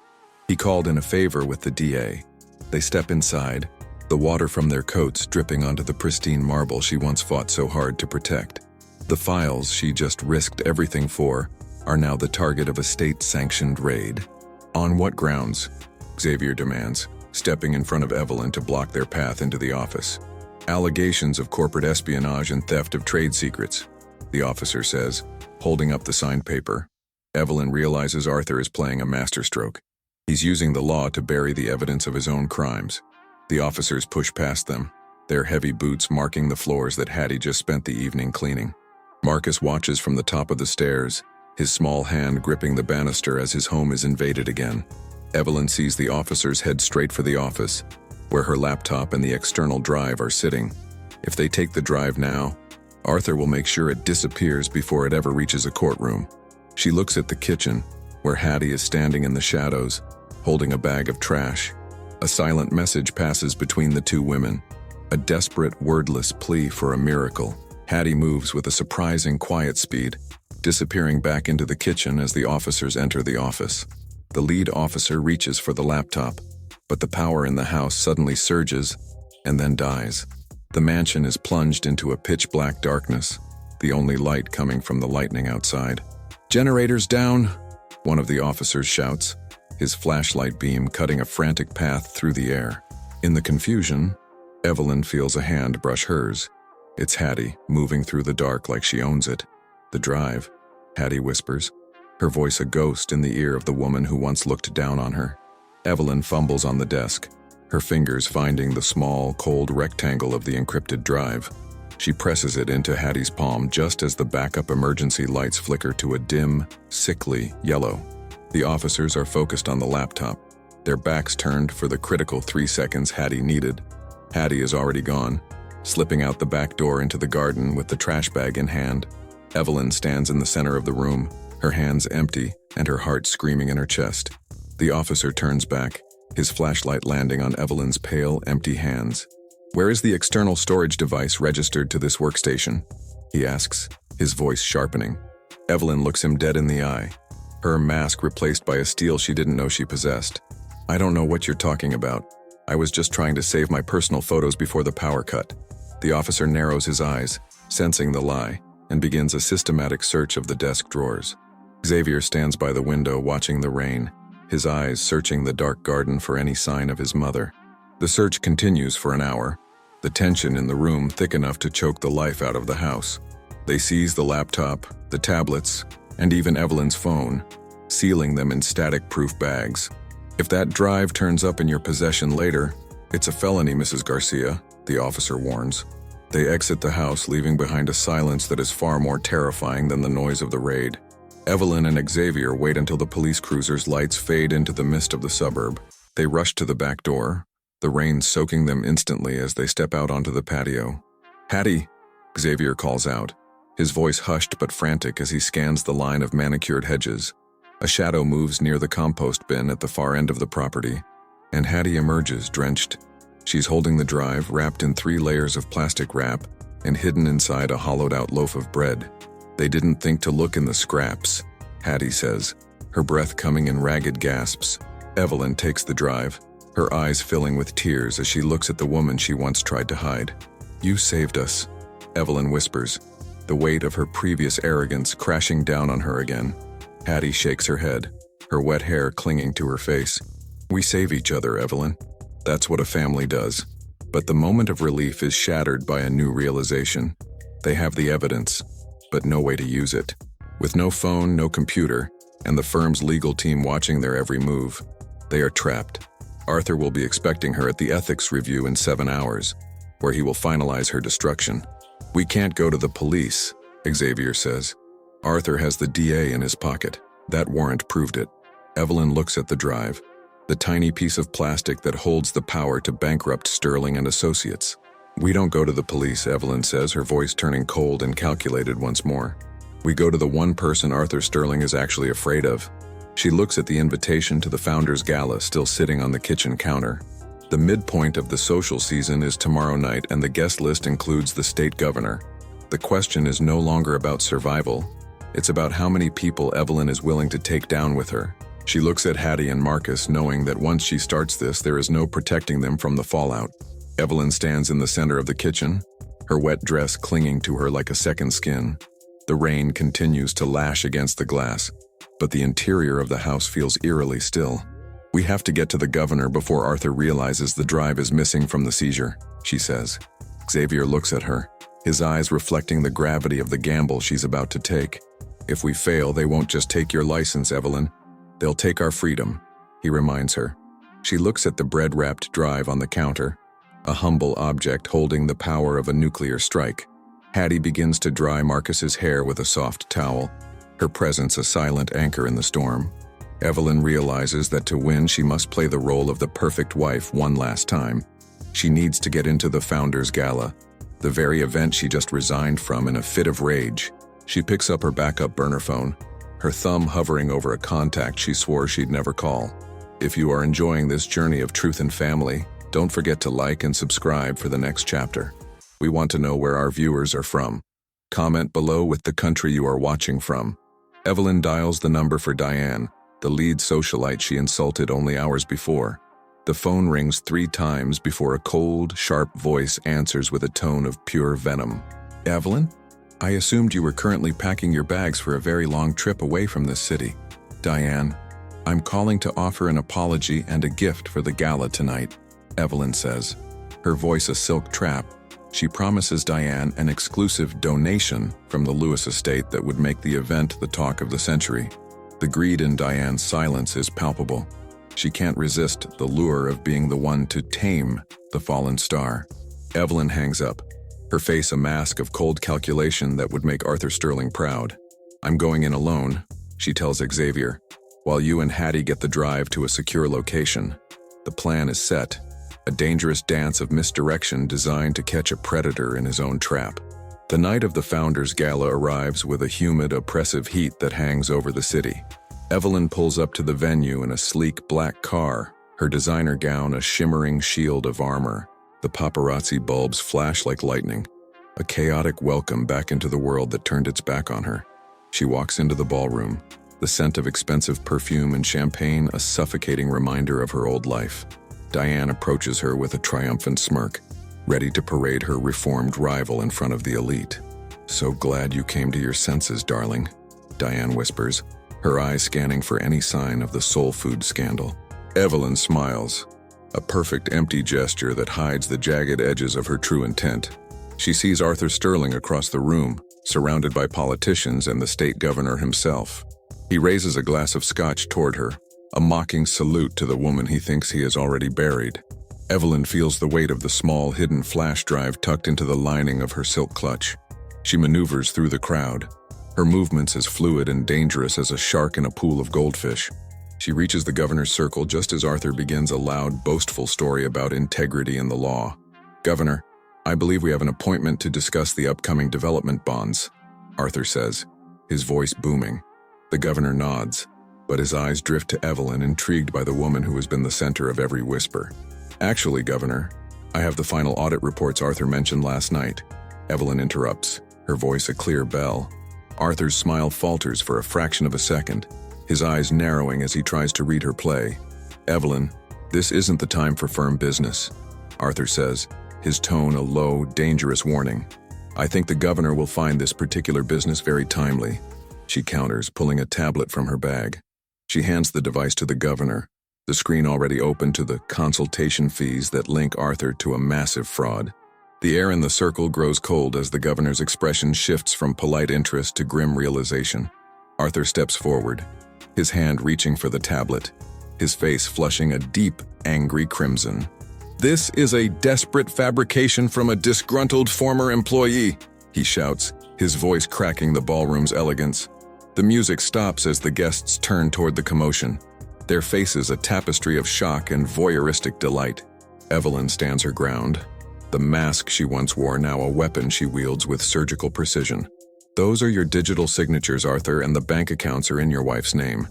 He called in a favor with the DA. They step inside, the water from their coats dripping onto the pristine marble she once fought so hard to protect. The files she just risked everything for are now the target of a state-sanctioned raid. On what grounds? Xavier demands, stepping in front of Evelyn to block their path into the office. Allegations of corporate espionage and theft of trade secrets, the officer says, holding up the signed paper. Evelyn realizes Arthur is playing a masterstroke. He's using the law to bury the evidence of his own crimes. The officers push past them, their heavy boots marking the floors that Hattie just spent the evening cleaning. Marcus watches from the top of the stairs, his small hand gripping the banister as his home is invaded again. Evelyn sees the officers head straight for the office, where her laptop and the external drive are sitting. If they take the drive now, Arthur will make sure it disappears before it ever reaches a courtroom. She looks at the kitchen, where Hattie is standing in the shadows, holding a bag of trash. A silent message passes between the two women, a desperate, wordless plea for a miracle. Hattie moves with a surprising quiet speed, disappearing back into the kitchen as the officers enter the office. The lead officer reaches for the laptop, but the power in the house suddenly surges and then dies. The mansion is plunged into a pitch-black darkness, the only light coming from the lightning outside. "Generators down!" one of the officers shouts, his flashlight beam cutting a frantic path through the air. In the confusion, Evelyn feels a hand brush hers. It's Hattie, moving through the dark like she owns it. "The drive," Hattie whispers, her voice a ghost in the ear of the woman who once looked down on her. Evelyn fumbles on the desk, her fingers finding the small, cold rectangle of the encrypted drive. She presses it into Hattie's palm just as the backup emergency lights flicker to a dim, sickly yellow. The officers are focused on the laptop, their backs turned for the critical 3 seconds Hattie needed. Hattie is already gone, slipping out the back door into the garden with the trash bag in hand. Evelyn stands in the center of the room, her hands empty and her heart screaming in her chest. The officer turns back, his flashlight landing on Evelyn's pale, empty hands. "Where is the external storage device registered to this workstation?" he asks, his voice sharpening. Evelyn looks him dead in the eye, her mask replaced by a steel she didn't know she possessed. "I don't know what you're talking about. I was just trying to save my personal photos before the power cut." The officer narrows his eyes, sensing the lie, and begins a systematic search of the desk drawers. Xavier stands by the window watching the rain, his eyes searching the dark garden for any sign of his mother. The search continues for an hour, the tension in the room thick enough to choke the life out of the house. They seize the laptop, the tablets, and even Evelyn's phone, sealing them in static-proof bags. "If that drive turns up in your possession later, it's a felony, Mrs. Garcia," the officer warns. They exit the house, leaving behind a silence that is far more terrifying than the noise of the raid. Evelyn and Xavier wait until the police cruiser's lights fade into the mist of the suburb. They rush to the back door, the rain soaking them instantly as they step out onto the patio. "Hattie!" Xavier calls out, his voice hushed but frantic as he scans the line of manicured hedges. A shadow moves near the compost bin at the far end of the property, and Hattie emerges, drenched. She's holding the drive, wrapped in 3 layers of plastic wrap, and hidden inside a hollowed-out loaf of bread. "They didn't think to look in the scraps," Hattie says, her breath coming in ragged gasps. Evelyn takes the drive, her eyes filling with tears as she looks at the woman she once tried to hide. "You saved us," Evelyn whispers, the weight of her previous arrogance crashing down on her again. Hattie shakes her head, her wet hair clinging to her face. "We save each other, Evelyn. That's what a family does." But the moment of relief is shattered by a new realization. They have the evidence, but no way to use it. With no phone, no computer, and the firm's legal team watching their every move, they are trapped. Arthur will be expecting her at the ethics review in 7 hours, where he will finalize her destruction. "We can't go to the police," Xavier says. Arthur has the DA in his pocket. That warrant proved it. Evelyn looks at the drive, the tiny piece of plastic that holds the power to bankrupt Sterling and Associates. "We don't go to the police," Evelyn says, her voice turning cold and calculated once more. "We go to the one person Arthur Sterling is actually afraid of." She looks at the invitation to the Founders Gala still sitting on the kitchen counter. The midpoint of the social season is tomorrow night, and the guest list includes the state governor. The question is no longer about survival. It's about how many people Evelyn is willing to take down with her. She looks at Hattie and Marcus, knowing that once she starts this, there is no protecting them from the fallout. Evelyn stands in the center of the kitchen, her wet dress clinging to her like a second skin. The rain continues to lash against the glass, but the interior of the house feels eerily still. "We have to get to the governor before Arthur realizes the drive is missing from the seizure," she says. Xavier looks at her, his eyes reflecting the gravity of the gamble she's about to take. "If we fail, they won't just take your license, Evelyn. They'll take our freedom," he reminds her. She looks at the bread-wrapped drive on the counter, a humble object holding the power of a nuclear strike. Hattie begins to dry Marcus's hair with a soft towel, her presence a silent anchor in the storm. Evelyn realizes that to win, she must play the role of the perfect wife one last time. She needs to get into the Founders Gala, the very event she just resigned from in a fit of rage. She picks up her backup burner phone, her thumb hovering over a contact she swore she'd never call. If you are enjoying this journey of truth and family, don't forget to like and subscribe for the next chapter. We want to know where our viewers are from. Comment below with the country you are watching from. Evelyn dials the number for Diane, the lead socialite she insulted only hours before. The phone rings 3 times before a cold, sharp voice answers with a tone of pure venom. "Evelyn? I assumed you were currently packing your bags for a very long trip away from this city." "Diane, I'm calling to offer an apology and a gift for the gala tonight," Evelyn says, her voice a silk trap. She promises Diane an exclusive donation from the Lewis estate that would make the event the talk of the century. The greed in Diane's silence is palpable. She can't resist the lure of being the one to tame the fallen star. Evelyn hangs up, her face a mask of cold calculation that would make Arthur Sterling proud. "I'm going in alone," she tells Xavier, "while you and Hattie get the drive to a secure location." The plan is set, a dangerous dance of misdirection designed to catch a predator in his own trap. The night of the Founders Gala arrives with a humid, oppressive heat that hangs over the city. Evelyn pulls up to the venue in a sleek black car, her designer gown a shimmering shield of armor. The paparazzi bulbs flash like lightning, a chaotic welcome back into the world that turned its back on her. She walks into the ballroom, the scent of expensive perfume and champagne a suffocating reminder of her old life. Diane approaches her with a triumphant smirk, ready to parade her reformed rival in front of the elite. "So glad you came to your senses, darling," Diane whispers, her eyes scanning for any sign of the soul food scandal. Evelyn smiles, a perfect empty gesture that hides the jagged edges of her true intent. She sees Arthur Sterling across the room, surrounded by politicians and the state governor himself. He raises a glass of scotch toward her, a mocking salute to the woman he thinks he has already buried. Evelyn feels the weight of the small, hidden flash drive tucked into the lining of her silk clutch. She maneuvers through the crowd, her movements as fluid and dangerous as a shark in a pool of goldfish. She reaches the governor's circle just as Arthur begins a loud, boastful story about integrity and the law. "Governor, I believe we have an appointment to discuss the upcoming development bonds," Arthur says, his voice booming. The governor nods, but his eyes drift to Evelyn, intrigued by the woman who has been the center of every whisper. "Actually, Governor, I have the final audit reports Arthur mentioned last night," Evelyn interrupts, her voice a clear bell. Arthur's smile falters for a fraction of a second, his eyes narrowing as he tries to read her play. "Evelyn, this isn't the time for firm business," Arthur says, his tone a low, dangerous warning. "I think the governor will find this particular business very timely," she counters, pulling a tablet from her bag. She hands the device to the governor, the screen already open to the consultation fees that link Arthur to a massive fraud. The air in the circle grows cold as the governor's expression shifts from polite interest to grim realization. Arthur steps forward, his hand reaching for the tablet, his face flushing a deep, angry crimson. "This is a desperate fabrication from a disgruntled former employee," he shouts, his voice cracking the ballroom's elegance. The music stops as the guests turn toward the commotion, their faces a tapestry of shock and voyeuristic delight. Evelyn stands her ground, the mask she once wore now a weapon she wields with surgical precision. "Those are your digital signatures, Arthur, and the bank accounts are in your wife's name,"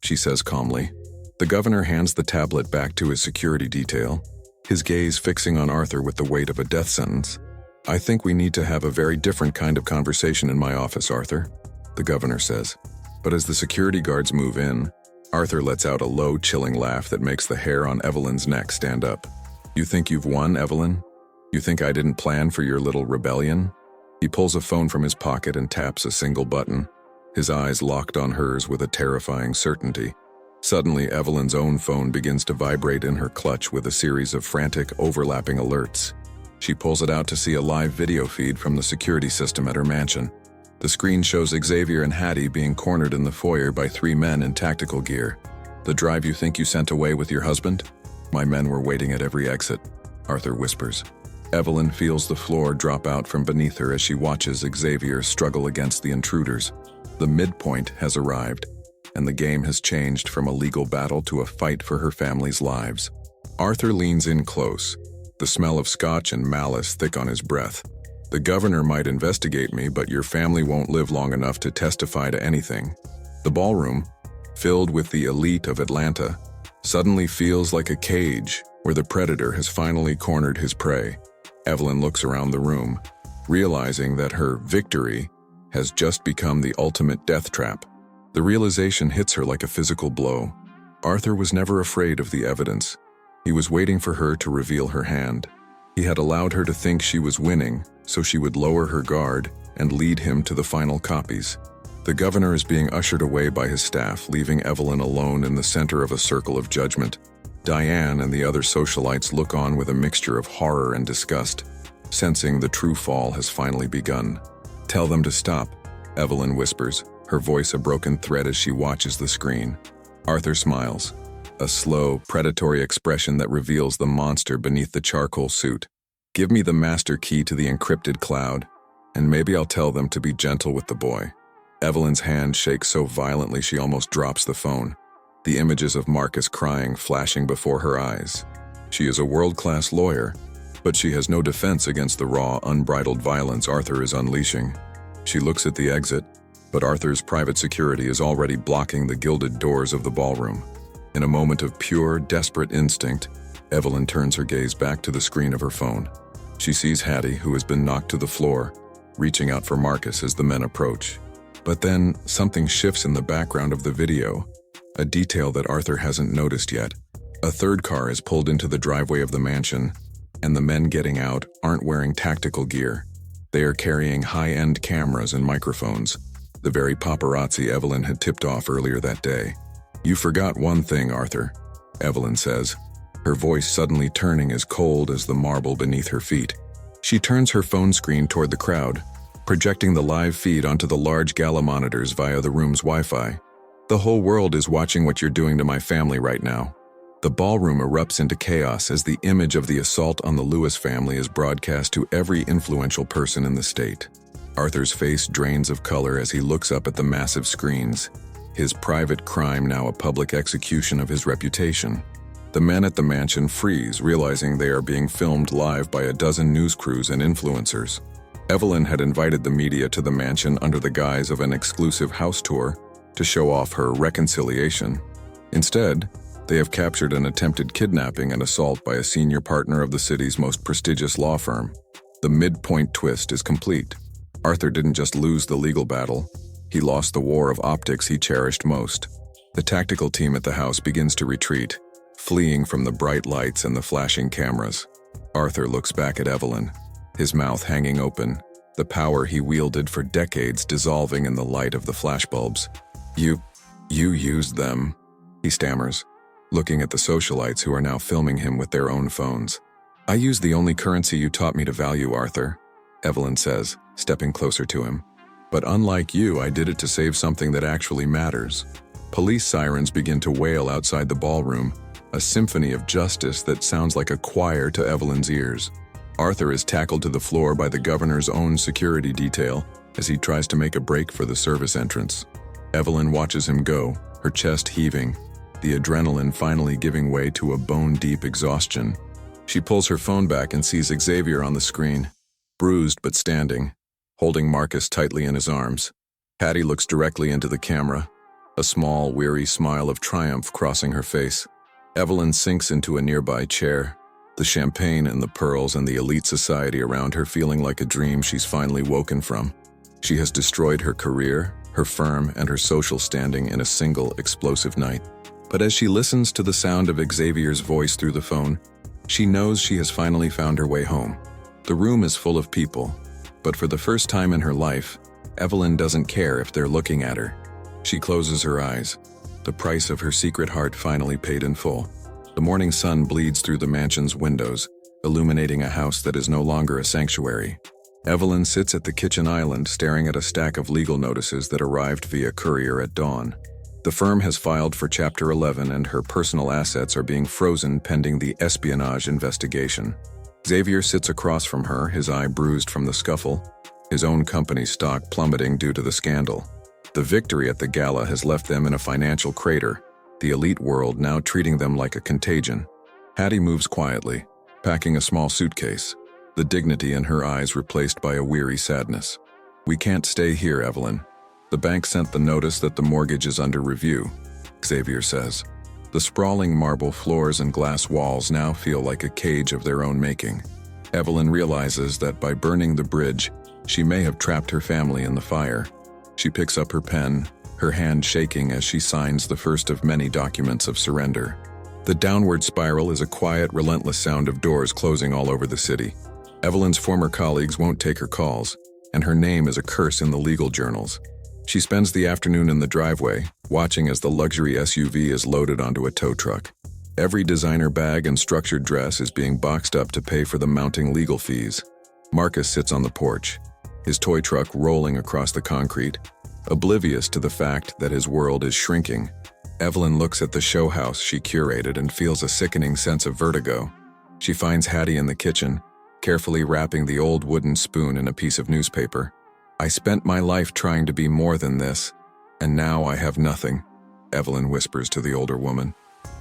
she says calmly. The governor hands the tablet back to his security detail, his gaze fixing on Arthur with the weight of a death sentence. "I think we need to have a very different kind of conversation in my office, Arthur," the governor says. But as the security guards move in, Arthur lets out a low, chilling laugh that makes the hair on Evelyn's neck stand up. "You think you've won, Evelyn? You think I didn't plan for your little rebellion?" He pulls a phone from his pocket and taps a single button, his eyes locked on hers with a terrifying certainty. Suddenly, Evelyn's own phone begins to vibrate in her clutch with a series of frantic, overlapping alerts. She pulls it out to see a live video feed from the security system at her mansion. The screen shows Xavier and Hattie being cornered in the foyer by 3 men in tactical gear. "The drive you think you sent away with your husband? My men were waiting at every exit," Arthur whispers. Evelyn feels the floor drop out from beneath her as she watches Xavier struggle against the intruders. The midpoint has arrived, and the game has changed from a legal battle to a fight for her family's lives. Arthur leans in close, the smell of scotch and malice thick on his breath. "The governor might investigate me, but your family won't live long enough to testify to anything." The ballroom, filled with the elite of Atlanta, suddenly feels like a cage where the predator has finally cornered his prey. Evelyn looks around the room, realizing that her victory has just become the ultimate death trap. The realization hits her like a physical blow. Arthur was never afraid of the evidence. He was waiting for her to reveal her hand. He had allowed her to think she was winning, so she would lower her guard and lead him to the final copies. The governor is being ushered away by his staff, leaving Evelyn alone in the center of a circle of judgment. Diane and the other socialites look on with a mixture of horror and disgust, sensing the true fall has finally begun. "Tell them to stop," Evelyn whispers, her voice a broken thread as she watches the screen. Arthur smiles, a slow, predatory expression that reveals the monster beneath the charcoal suit. "Give me the master key to the encrypted cloud, and maybe I'll tell them to be gentle with the boy." Evelyn's hand shakes so violently she almost drops the phone, the images of Marcus crying flashing before her eyes. She is a world-class lawyer, but she has no defense against the raw, unbridled violence Arthur is unleashing. She looks at the exit, but Arthur's private security is already blocking the gilded doors of the ballroom. In a moment of pure, desperate instinct, Evelyn turns her gaze back to the screen of her phone. She sees Hattie, who has been knocked to the floor, reaching out for Marcus as the men approach. But then, something shifts in the background of the video, a detail that Arthur hasn't noticed yet. A third car is pulled into the driveway of the mansion, and the men getting out aren't wearing tactical gear. They are carrying high-end cameras and microphones, the very paparazzi Evelyn had tipped off earlier that day. "You forgot one thing, Arthur," Evelyn says, her voice suddenly turning as cold as the marble beneath her feet. She turns her phone screen toward the crowd, projecting the live feed onto the large gala monitors via the room's Wi-Fi. "The whole world is watching what you're doing to my family right now." The ballroom erupts into chaos as the image of the assault on the Lewis family is broadcast to every influential person in the state. Arthur's face drains of color as he looks up at the massive screens, his private crime now a public execution of his reputation. The men at the mansion freeze, realizing they are being filmed live by a dozen news crews and influencers. Evelyn had invited the media to the mansion under the guise of an exclusive house tour to show off her reconciliation. Instead, they have captured an attempted kidnapping and assault by a senior partner of the city's most prestigious law firm. The midpoint twist is complete. Arthur didn't just lose the legal battle, he lost the war of optics he cherished most. The tactical team at the house begins to retreat, fleeing from the bright lights and the flashing cameras. Arthur looks back at Evelyn, his mouth hanging open, the power he wielded for decades dissolving in the light of the flashbulbs. You used them," he stammers, looking at the socialites who are now filming him with their own phones. "I used the only currency you taught me to value, Arthur," Evelyn says, stepping closer to him. "But unlike you, I did it to save something that actually matters." Police sirens begin to wail outside the ballroom, a symphony of justice that sounds like a choir to Evelyn's ears. Arthur is tackled to the floor by the governor's own security detail as he tries to make a break for the service entrance. Evelyn watches him go, her chest heaving, the adrenaline finally giving way to a bone-deep exhaustion. She pulls her phone back and sees Xavier on the screen, bruised but standing, holding Marcus tightly in his arms. Hattie looks directly into the camera, a small, weary smile of triumph crossing her face. Evelyn sinks into a nearby chair, the champagne and the pearls and the elite society around her feeling like a dream she's finally woken from. She has destroyed her career, her firm, and her social standing in a single explosive night. But as she listens to the sound of Xavier's voice through the phone, she knows she has finally found her way home. The room is full of people, but for the first time in her life, Evelyn doesn't care if they're looking at her. She closes her eyes. The price of her secret heart finally paid in full. The morning sun bleeds through the mansion's windows, illuminating a house that is no longer a sanctuary. Evelyn sits at the kitchen island staring at a stack of legal notices that arrived via courier at dawn. The firm has filed for Chapter 11 and her personal assets are being frozen pending the espionage investigation. Xavier sits across from her, his eye bruised from the scuffle, his own company's stock plummeting due to the scandal. The victory at the gala has left them in a financial crater, the elite world now treating them like a contagion. Hattie moves quietly, packing a small suitcase, the dignity in her eyes replaced by a weary sadness. "We can't stay here, Evelyn. The bank sent the notice that the mortgage is under review," Xavier says. The sprawling marble floors and glass walls now feel like a cage of their own making. Evelyn realizes that by burning the bridge, she may have trapped her family in the fire. She picks up her pen, her hand shaking as she signs the first of many documents of surrender. The downward spiral is a quiet, relentless sound of doors closing all over the city. Evelyn's former colleagues won't take her calls, and her name is a curse in the legal journals. She spends the afternoon in the driveway, watching as the luxury SUV is loaded onto a tow truck. Every designer bag and structured dress is being boxed up to pay for the mounting legal fees. Marcus sits on the porch, his toy truck rolling across the concrete, oblivious to the fact that his world is shrinking. Evelyn looks at the show house she curated and feels a sickening sense of vertigo. She finds Hattie in the kitchen, carefully wrapping the old wooden spoon in a piece of newspaper. "I spent my life trying to be more than this, and now I have nothing," Evelyn whispers to the older woman.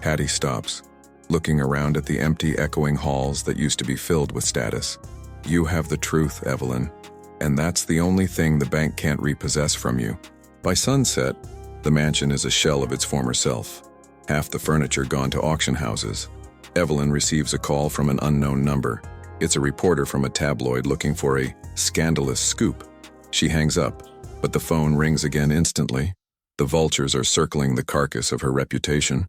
Hattie stops, looking around at the empty, echoing halls that used to be filled with status. "You have the truth, Evelyn, and that's the only thing the bank can't repossess from you." By sunset, the mansion is a shell of its former self, half the furniture gone to auction houses. Evelyn receives a call from an unknown number. It's a reporter from a tabloid looking for a scandalous scoop. She hangs up, but the phone rings again instantly. The vultures are circling the carcass of her reputation.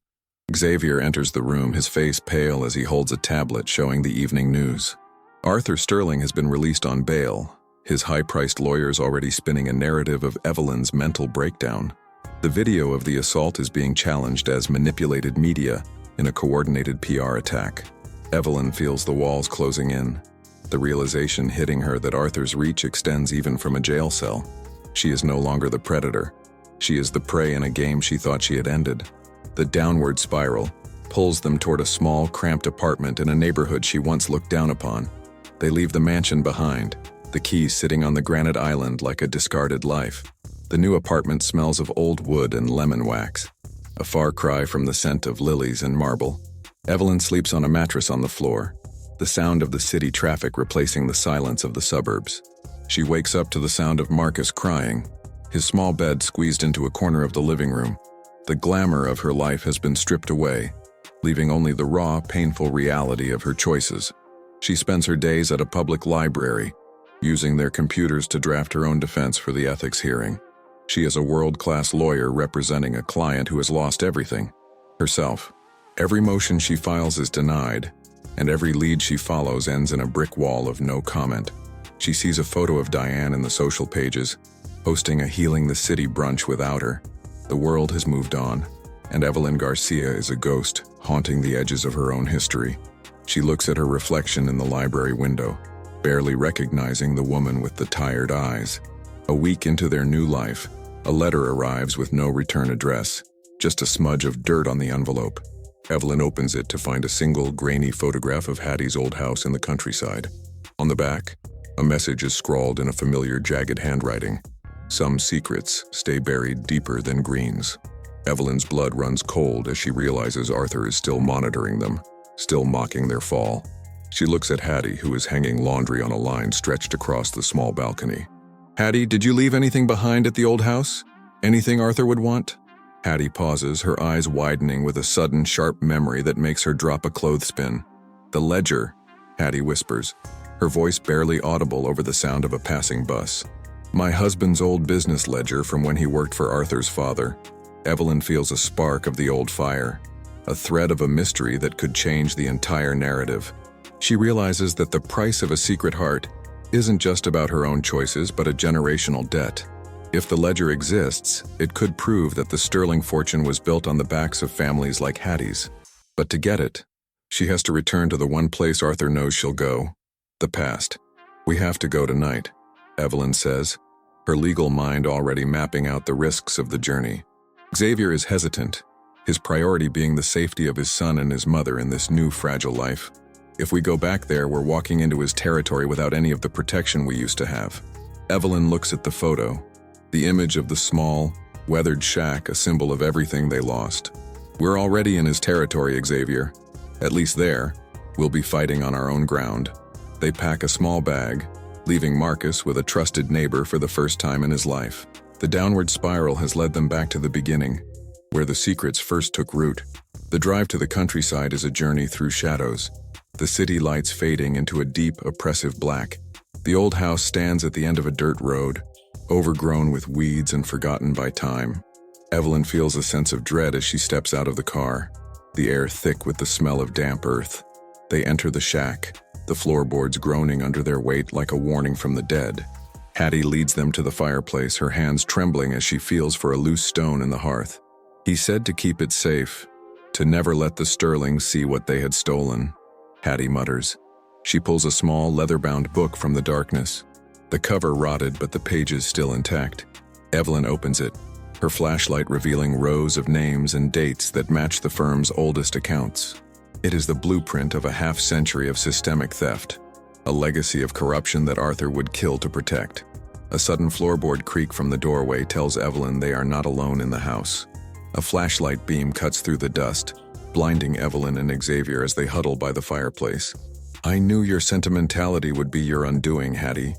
Xavier enters the room, his face pale as he holds a tablet showing the evening news. Arthur Sterling has been released on bail, his high-priced lawyers already spinning a narrative of Evelyn's mental breakdown. The video of the assault is being challenged as manipulated media in a coordinated PR attack. Evelyn feels the walls closing in, the realization hitting her that Arthur's reach extends even from a jail cell. She is no longer the predator. She is the prey in a game she thought she had ended. The downward spiral pulls them toward a small, cramped apartment in a neighborhood she once looked down upon. They leave the mansion behind, the keys sitting on the granite island like a discarded life. The new apartment smells of old wood and lemon wax, a far cry from the scent of lilies and marble. Evelyn sleeps on a mattress on the floor, the sound of the city traffic replacing the silence of the suburbs. She wakes up to the sound of Marcus crying, his small bed squeezed into a corner of the living room. The glamour of her life has been stripped away, leaving only the raw, painful reality of her choices. She spends her days at a public library, using their computers to draft her own defense for the ethics hearing. She is a world-class lawyer representing a client who has lost everything, herself. Every motion she files is denied, and every lead she follows ends in a brick wall of no comment. She sees a photo of Diane in the social pages, hosting a Healing the City brunch without her. The world has moved on, and Evelyn Garcia is a ghost, haunting the edges of her own history. She looks at her reflection in the library window, barely recognizing the woman with the tired eyes. A week into their new life, a letter arrives with no return address, just a smudge of dirt on the envelope. Evelyn opens it to find a single, grainy photograph of Hattie's old house in the countryside. On the back, a message is scrawled in a familiar, jagged handwriting. "Some secrets stay buried deeper than greens." Evelyn's blood runs cold as she realizes Arthur is still monitoring them, still mocking their fall. She looks at Hattie, who is hanging laundry on a line stretched across the small balcony. "Hattie, did you leave anything behind at the old house? Anything Arthur would want?" Hattie pauses, her eyes widening with a sudden, sharp memory that makes her drop a clothespin. "The ledger," Hattie whispers, her voice barely audible over the sound of a passing bus. "My husband's old business ledger from when he worked for Arthur's father." Evelyn feels a spark of the old fire, a thread of a mystery that could change the entire narrative. She realizes that the price of a secret heart isn't just about her own choices, but a generational debt. If the ledger exists, it could prove that the sterling fortune was built on the backs of families like Hattie's. But to get it, she has to return to the one place Arthur knows she'll go: the past. "We have to go tonight," Evelyn says, her legal mind already mapping out the risks of the journey. Xavier is hesitant, his priority being the safety of his son and his mother in this new fragile life. "If we go back there, we're walking into his territory without any of the protection we used to have." Evelyn looks at the photo, the image of the small, weathered shack, a symbol of everything they lost. "We're already in his territory, Xavier. At least there, we'll be fighting on our own ground." They pack a small bag, leaving Marcus with a trusted neighbor for the first time in his life. The downward spiral has led them back to the beginning, where the secrets first took root. The drive to the countryside is a journey through shadows, the city lights fading into a deep, oppressive black. The old house stands at the end of a dirt road, overgrown with weeds and forgotten by time. Evelyn feels a sense of dread as she steps out of the car, the air thick with the smell of damp earth. They enter the shack, the floorboards groaning under their weight like a warning from the dead. Hattie leads them to the fireplace, her hands trembling as she feels for a loose stone in the hearth. "He said to keep it safe, to never let the Sterlings see what they had stolen," Hattie mutters. She pulls a small, leather-bound book from the darkness. The cover rotted, but the pages still intact. Evelyn opens it, her flashlight revealing rows of names and dates that match the firm's oldest accounts. It is the blueprint of a half-century of systemic theft, a legacy of corruption that Arthur would kill to protect. A sudden floorboard creak from the doorway tells Evelyn they are not alone in the house. A flashlight beam cuts through the dust, blinding Evelyn and Xavier as they huddle by the fireplace. "I knew your sentimentality would be your undoing, Hattie,"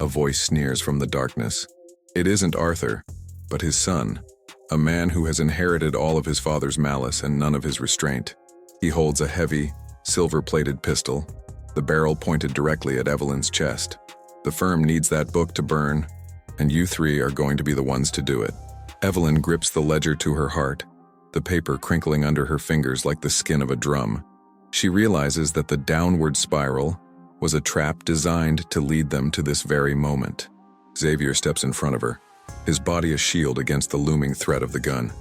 a voice sneers from the darkness. It isn't Arthur, but his son, a man who has inherited all of his father's malice and none of his restraint. He holds a heavy, silver-plated pistol, the barrel pointed directly at Evelyn's chest. "The firm needs that book to burn, and you three are going to be the ones to do it." Evelyn grips the ledger to her heart, the paper crinkling under her fingers like the skin of a drum. She realizes that the downward spiral was a trap designed to lead them to this very moment. Xavier steps in front of her, his body a shield against the looming threat of the gun.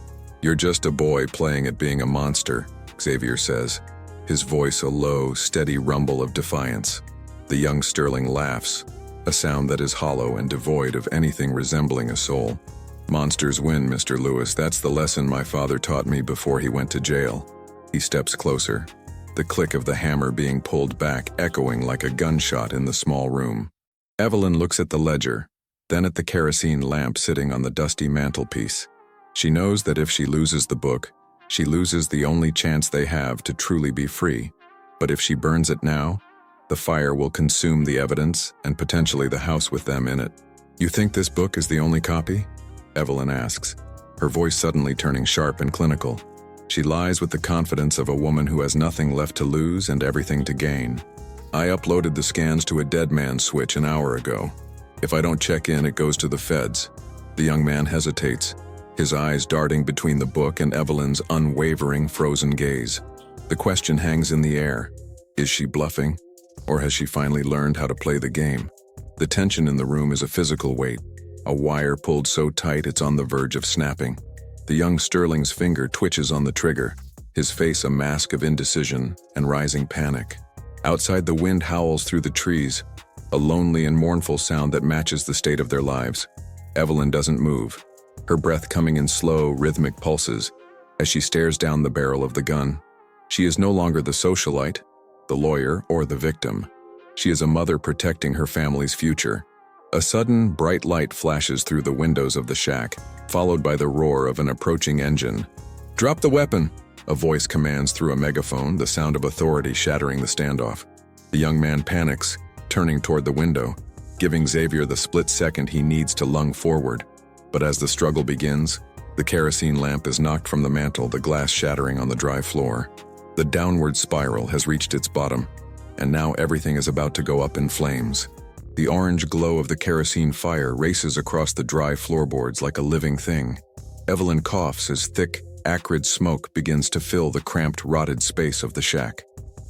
"You're just a boy playing at being a monster," Xavier says, his voice a low, steady rumble of defiance. The young Sterling laughs, a sound that is hollow and devoid of anything resembling a soul. "Monsters win, Mr. Lewis. That's the lesson my father taught me before he went to jail." He steps closer, the click of the hammer being pulled back echoing like a gunshot in the small room. Evelyn looks at the ledger, then at the kerosene lamp sitting on the dusty mantelpiece. She knows that if she loses the book, she loses the only chance they have to truly be free. But if she burns it now, the fire will consume the evidence and potentially the house with them in it. "You think this book is the only copy?" Evelyn asks, her voice suddenly turning sharp and clinical. She lies with the confidence of a woman who has nothing left to lose and everything to gain. "I uploaded the scans to a dead man's switch an hour ago. If I don't check in, it goes to the feds." The young man hesitates, his eyes darting between the book and Evelyn's unwavering, frozen gaze. The question hangs in the air. Is she bluffing? Or has she finally learned how to play the game? The tension in the room is a physical weight, a wire pulled so tight it's on the verge of snapping. The young Sterling's finger twitches on the trigger, his face a mask of indecision and rising panic. Outside, the wind howls through the trees, a lonely and mournful sound that matches the state of their lives. Evelyn doesn't move, her breath coming in slow, rhythmic pulses as she stares down the barrel of the gun. She is no longer the socialite, the lawyer, or the victim. She is a mother protecting her family's future. A sudden, bright light flashes through the windows of the shack, followed by the roar of an approaching engine. "Drop the weapon!" a voice commands through a megaphone, the sound of authority shattering the standoff. The young man panics, turning toward the window, giving Xavier the split second he needs to lung forward. But as the struggle begins, the kerosene lamp is knocked from the mantel, the glass shattering on the dry floor. The downward spiral has reached its bottom, and now everything is about to go up in flames. The orange glow of the kerosene fire races across the dry floorboards like a living thing. Evelyn coughs as thick, acrid smoke begins to fill the cramped, rotted space of the shack.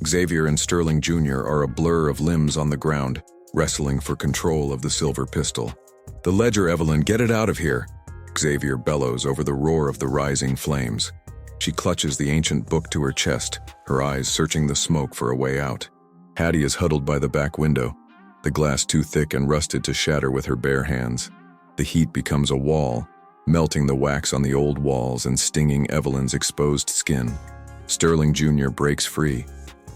Xavier and Sterling Jr. are a blur of limbs on the ground, wrestling for control of the silver pistol. "The ledger, Evelyn, get it out of here!" Xavier bellows over the roar of the rising flames. She clutches the ancient book to her chest, her eyes searching the smoke for a way out. Hattie is huddled by the back window, the glass too thick and rusted to shatter with her bare hands. The heat becomes a wall, melting the wax on the old walls and stinging Evelyn's exposed skin. Sterling Jr. breaks free,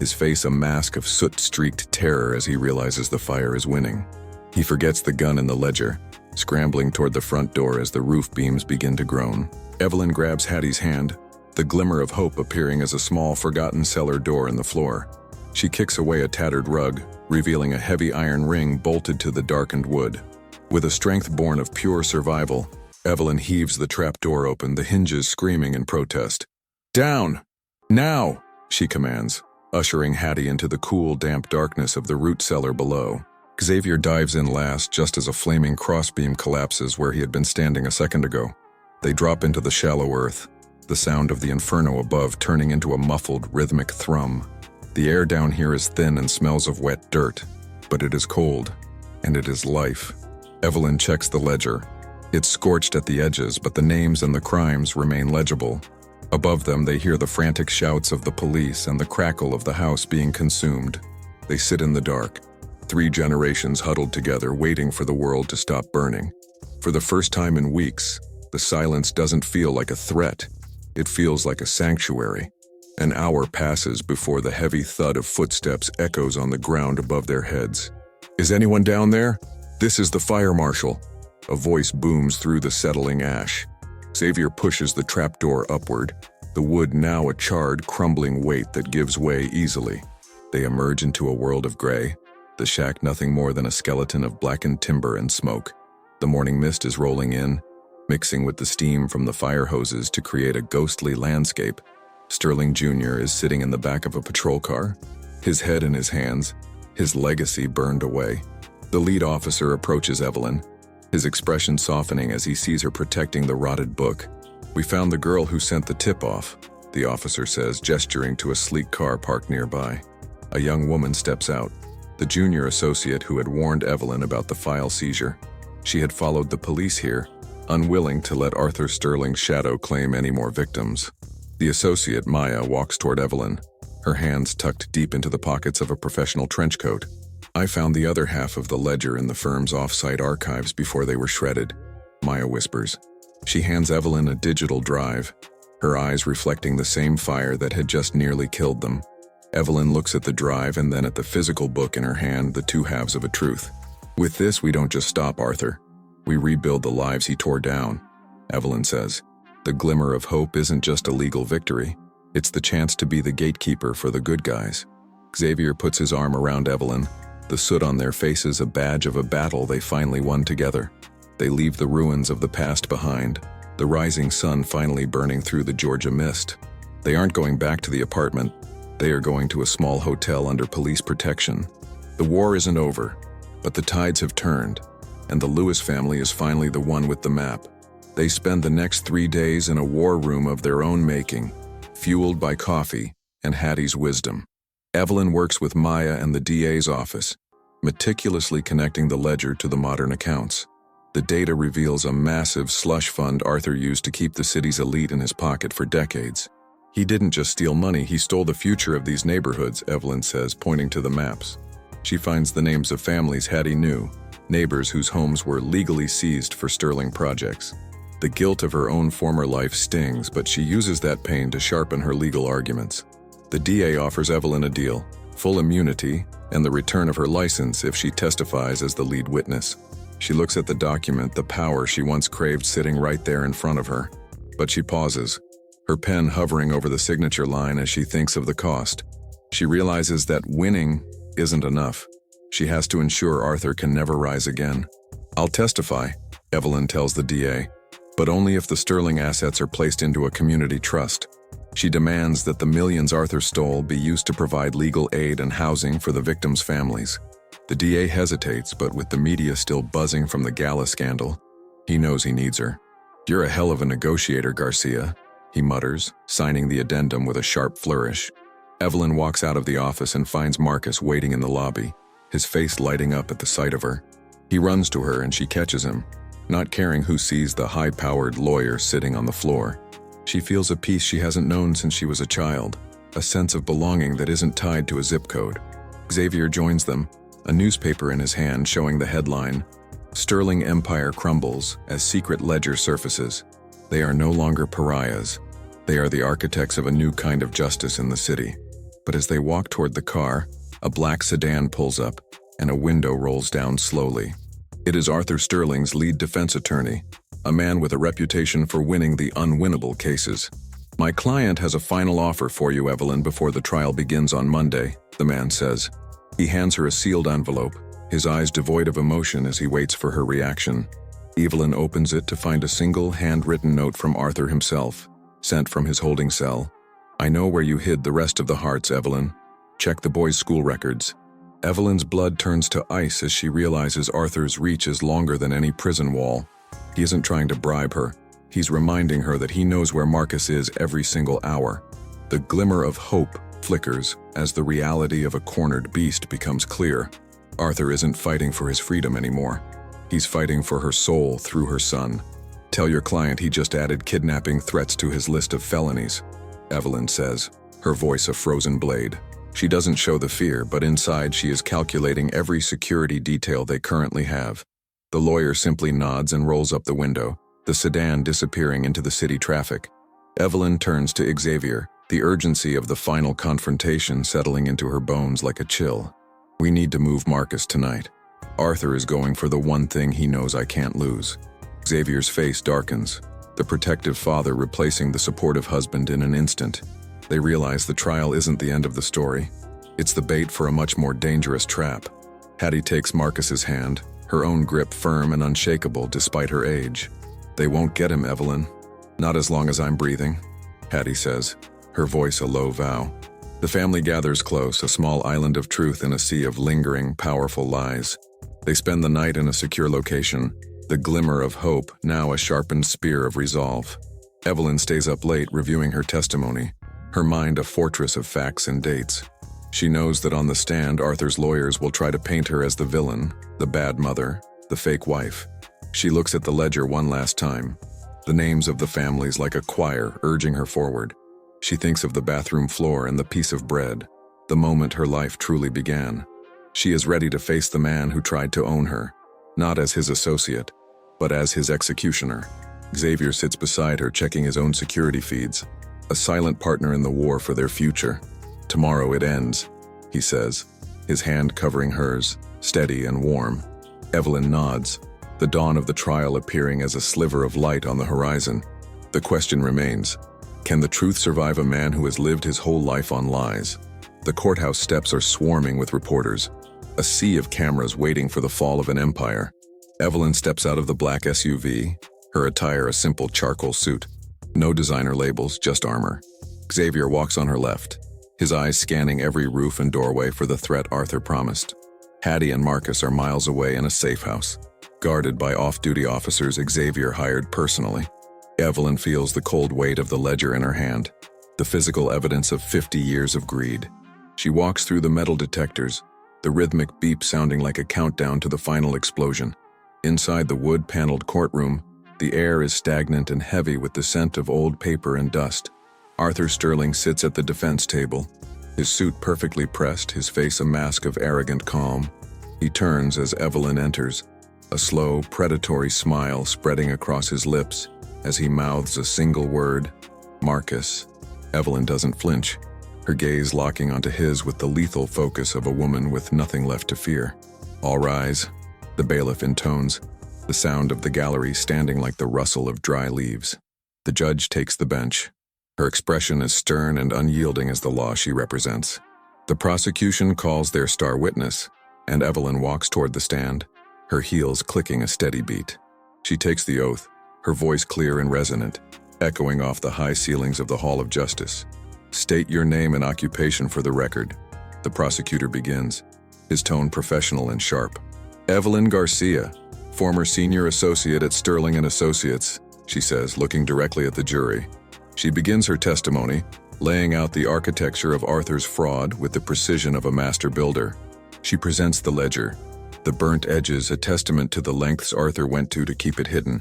his face a mask of soot-streaked terror as he realizes the fire is winning. He forgets the gun in the ledger, scrambling toward the front door as the roof beams begin to groan. Evelyn grabs Hattie's hand, the glimmer of hope appearing as a small, forgotten cellar door in the floor. She kicks away a tattered rug, revealing a heavy iron ring bolted to the darkened wood. With a strength born of pure survival, Evelyn heaves the trap door open, the hinges screaming in protest. "Down! Now!" she commands, ushering Hattie into the cool, damp darkness of the root cellar below. Xavier dives in last just as a flaming crossbeam collapses where he had been standing a second ago. They drop into the shallow earth, the sound of the inferno above turning into a muffled, rhythmic thrum. The air down here is thin and smells of wet dirt, but it is cold, and it is life. Evelyn checks the ledger. It's scorched at the edges, but the names and the crimes remain legible. Above them, they hear the frantic shouts of the police and the crackle of the house being consumed. They sit in the dark, 3 generations huddled together, waiting for the world to stop burning. For the first time in weeks, the silence doesn't feel like a threat. It feels like a sanctuary. An hour passes before the heavy thud of footsteps echoes on the ground above their heads. "Is anyone down there? This is the fire marshal." A voice booms through the settling ash. Xavier pushes the trapdoor upward, the wood now a charred, crumbling weight that gives way easily. They emerge into a world of gray, the shack nothing more than a skeleton of blackened timber and smoke. The morning mist is rolling in, mixing with the steam from the fire hoses to create a ghostly landscape. Sterling Jr. is sitting in the back of a patrol car, his head in his hands, his legacy burned away. The lead officer approaches Evelyn, his expression softening as he sees her protecting the rotted book. "We found the girl who sent the tip-off," the officer says, gesturing to a sleek car parked nearby. A young woman steps out, the junior associate who had warned Evelyn about the file seizure. She had followed the police here, unwilling to let Arthur Sterling's shadow claim any more victims. The associate, Maya, walks toward Evelyn, her hands tucked deep into the pockets of a professional trench coat. "I found the other half of the ledger in the firm's off-site archives before they were shredded," Maya whispers. She hands Evelyn a digital drive, her eyes reflecting the same fire that had just nearly killed them. Evelyn looks at the drive and then at the physical book in her hand, the 2 halves of a truth. "With this, we don't just stop Arthur. We rebuild the lives he tore down," Evelyn says. The glimmer of hope isn't just a legal victory. It's the chance to be the gatekeeper for the good guys. Xavier puts his arm around Evelyn, the soot on their faces a badge of a battle they finally won together. They leave the ruins of the past behind, the rising sun finally burning through the Georgia mist. They aren't going back to the apartment. They are going to a small hotel under police protection. The war isn't over, but the tides have turned, and the Lewis family is finally the one with the map. They spend the next 3 days in a war room of their own making, fueled by coffee and Hattie's wisdom. Evelyn works with Maya and the DA's office, meticulously connecting the ledger to the modern accounts. The data reveals a massive slush fund Arthur used to keep the city's elite in his pocket for decades. "He didn't just steal money, he stole the future of these neighborhoods," Evelyn says, pointing to the maps. She finds the names of families Hattie knew, neighbors whose homes were legally seized for Sterling projects. The guilt of her own former life stings, but she uses that pain to sharpen her legal arguments. The DA offers Evelyn a deal, full immunity, and the return of her license if she testifies as the lead witness. She looks at the document, the power she once craved sitting right there in front of her. But she pauses, her pen hovering over the signature line as she thinks of the cost. She realizes that winning isn't enough. She has to ensure Arthur can never rise again. "I'll testify," Evelyn tells the DA, "but only if the Sterling assets are placed into a community trust." She demands that the millions Arthur stole be used to provide legal aid and housing for the victims' families. The DA hesitates, but with the media still buzzing from the gala scandal, he knows he needs her. "You're a hell of a negotiator, Garcia," he mutters, signing the addendum with a sharp flourish. Evelyn walks out of the office and finds Marcus waiting in the lobby, his face lighting up at the sight of her. He runs to her and she catches him, not caring who sees the high-powered lawyer sitting on the floor. She feels a peace she hasn't known since she was a child, a sense of belonging that isn't tied to a zip code. Xavier joins them, a newspaper in his hand showing the headline, "Sterling Empire Crumbles as Secret Ledger Surfaces." They are no longer pariahs. They are the architects of a new kind of justice in the city. But as they walk toward the car, a black sedan pulls up, and a window rolls down slowly. It is Arthur Sterling's lead defense attorney, a man with a reputation for winning the unwinnable cases. "My client has a final offer for you, Evelyn, before the trial begins on Monday," the man says. He hands her a sealed envelope, his eyes devoid of emotion as he waits for her reaction. Evelyn opens it to find a single handwritten note from Arthur himself, sent from his holding cell. "I know where you hid the rest of the hearts, Evelyn. Check the boys' school records." Evelyn's blood turns to ice as she realizes Arthur's reach is longer than any prison wall. He isn't trying to bribe her. He's reminding her that he knows where Marcus is every single hour. The glimmer of hope flickers as the reality of a cornered beast becomes clear. Arthur isn't fighting for his freedom anymore. He's fighting for her soul through her son. "Tell your client he just added kidnapping threats to his list of felonies," Evelyn says, her voice a frozen blade. She doesn't show the fear, but inside she is calculating every security detail they currently have. The lawyer simply nods and rolls up the window, the sedan disappearing into the city traffic. Evelyn turns to Xavier, the urgency of the final confrontation settling into her bones like a chill. "We need to move Marcus tonight. Arthur is going for the one thing he knows I can't lose." Xavier's face darkens, the protective father replacing the supportive husband in an instant. They realize the trial isn't the end of the story. It's the bait for a much more dangerous trap. Hattie takes Marcus's hand, her own grip firm and unshakable despite her age. "They won't get him, Evelyn. Not as long as I'm breathing," Hattie says, her voice a low vow. The family gathers close, a small island of truth in a sea of lingering, powerful lies. They spend the night in a secure location, the glimmer of hope now a sharpened spear of resolve. Evelyn stays up late reviewing her testimony, her mind a fortress of facts and dates. She knows that on the stand, Arthur's lawyers will try to paint her as the villain, the bad mother, the fake wife. She looks at the ledger one last time, the names of the families like a choir urging her forward. She thinks of the bathroom floor and the piece of bread, the moment her life truly began. She is ready to face the man who tried to own her, not as his associate, but as his executioner. Xavier sits beside her checking his own security feeds, a silent partner in the war for their future. "Tomorrow it ends," he says, his hand covering hers, steady and warm. Evelyn nods, the dawn of the trial appearing as a sliver of light on the horizon. The question remains, can the truth survive a man who has lived his whole life on lies? The courthouse steps are swarming with reporters, a sea of cameras waiting for the fall of an empire. Evelyn steps out of the black SUV, her attire a simple charcoal suit. No designer labels, just armor. Xavier walks on her left, his eyes scanning every roof and doorway for the threat Arthur promised. Hattie and Marcus are miles away in a safe house, guarded by off-duty officers Xavier hired personally. Evelyn feels the cold weight of the ledger in her hand, the physical evidence of 50 years of greed. She walks through the metal detectors, the rhythmic beep sounding like a countdown to the final explosion. Inside the wood-paneled courtroom, the air is stagnant and heavy with the scent of old paper and dust. Arthur Sterling sits at the defense table, his suit perfectly pressed, his face a mask of arrogant calm. He turns as Evelyn enters, a slow, predatory smile spreading across his lips as he mouths a single word, "Marcus." Evelyn doesn't flinch, her gaze locking onto his with the lethal focus of a woman with nothing left to fear. "All rise," the bailiff intones, the sound of the gallery standing like the rustle of dry leaves. The judge takes the bench, her expression as stern and unyielding as the law she represents. The prosecution calls their star witness, and Evelyn walks toward the stand, her heels clicking a steady beat. She takes the oath, her voice clear and resonant, echoing off the high ceilings of the Hall of Justice. "State your name and occupation for the record." The prosecutor begins, his tone professional and sharp. "Evelyn Garcia, former senior associate at Sterling and Associates," she says, looking directly at the jury. She begins her testimony, laying out the architecture of Arthur's fraud with the precision of a master builder. She presents the ledger, the burnt edges a testament to the lengths Arthur went to keep it hidden.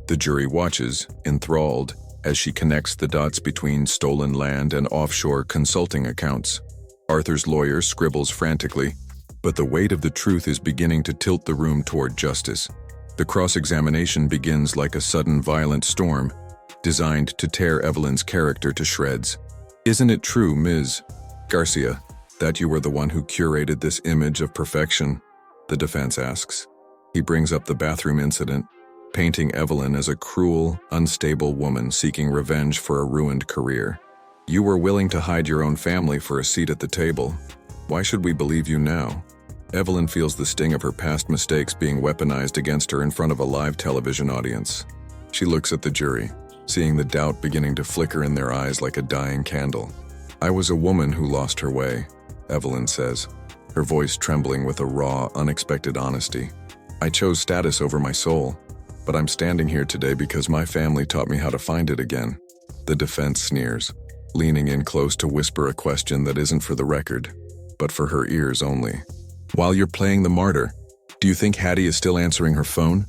The jury watches, enthralled, as she connects the dots between stolen land and offshore consulting accounts. Arthur's lawyer scribbles frantically, but the weight of the truth is beginning to tilt the room toward justice. The cross-examination begins like a sudden violent storm, designed to tear Evelyn's character to shreds. "Isn't it true, Ms. Garcia, that you were the one who curated this image of perfection?" the defense asks. He brings up the bathroom incident, painting Evelyn as a cruel, unstable woman seeking revenge for a ruined career. "You were willing to hide your own family for a seat at the table. Why should we believe you now?" Evelyn feels the sting of her past mistakes being weaponized against her in front of a live television audience. She looks at the jury, seeing the doubt beginning to flicker in their eyes like a dying candle. "I was a woman who lost her way," Evelyn says, her voice trembling with a raw, unexpected honesty. "I chose status over my soul, but I'm standing here today because my family taught me how to find it again." The defense sneers, leaning in close to whisper a question that isn't for the record, but for her ears only. "While you're playing the martyr, do you think Hattie is still answering her phone?"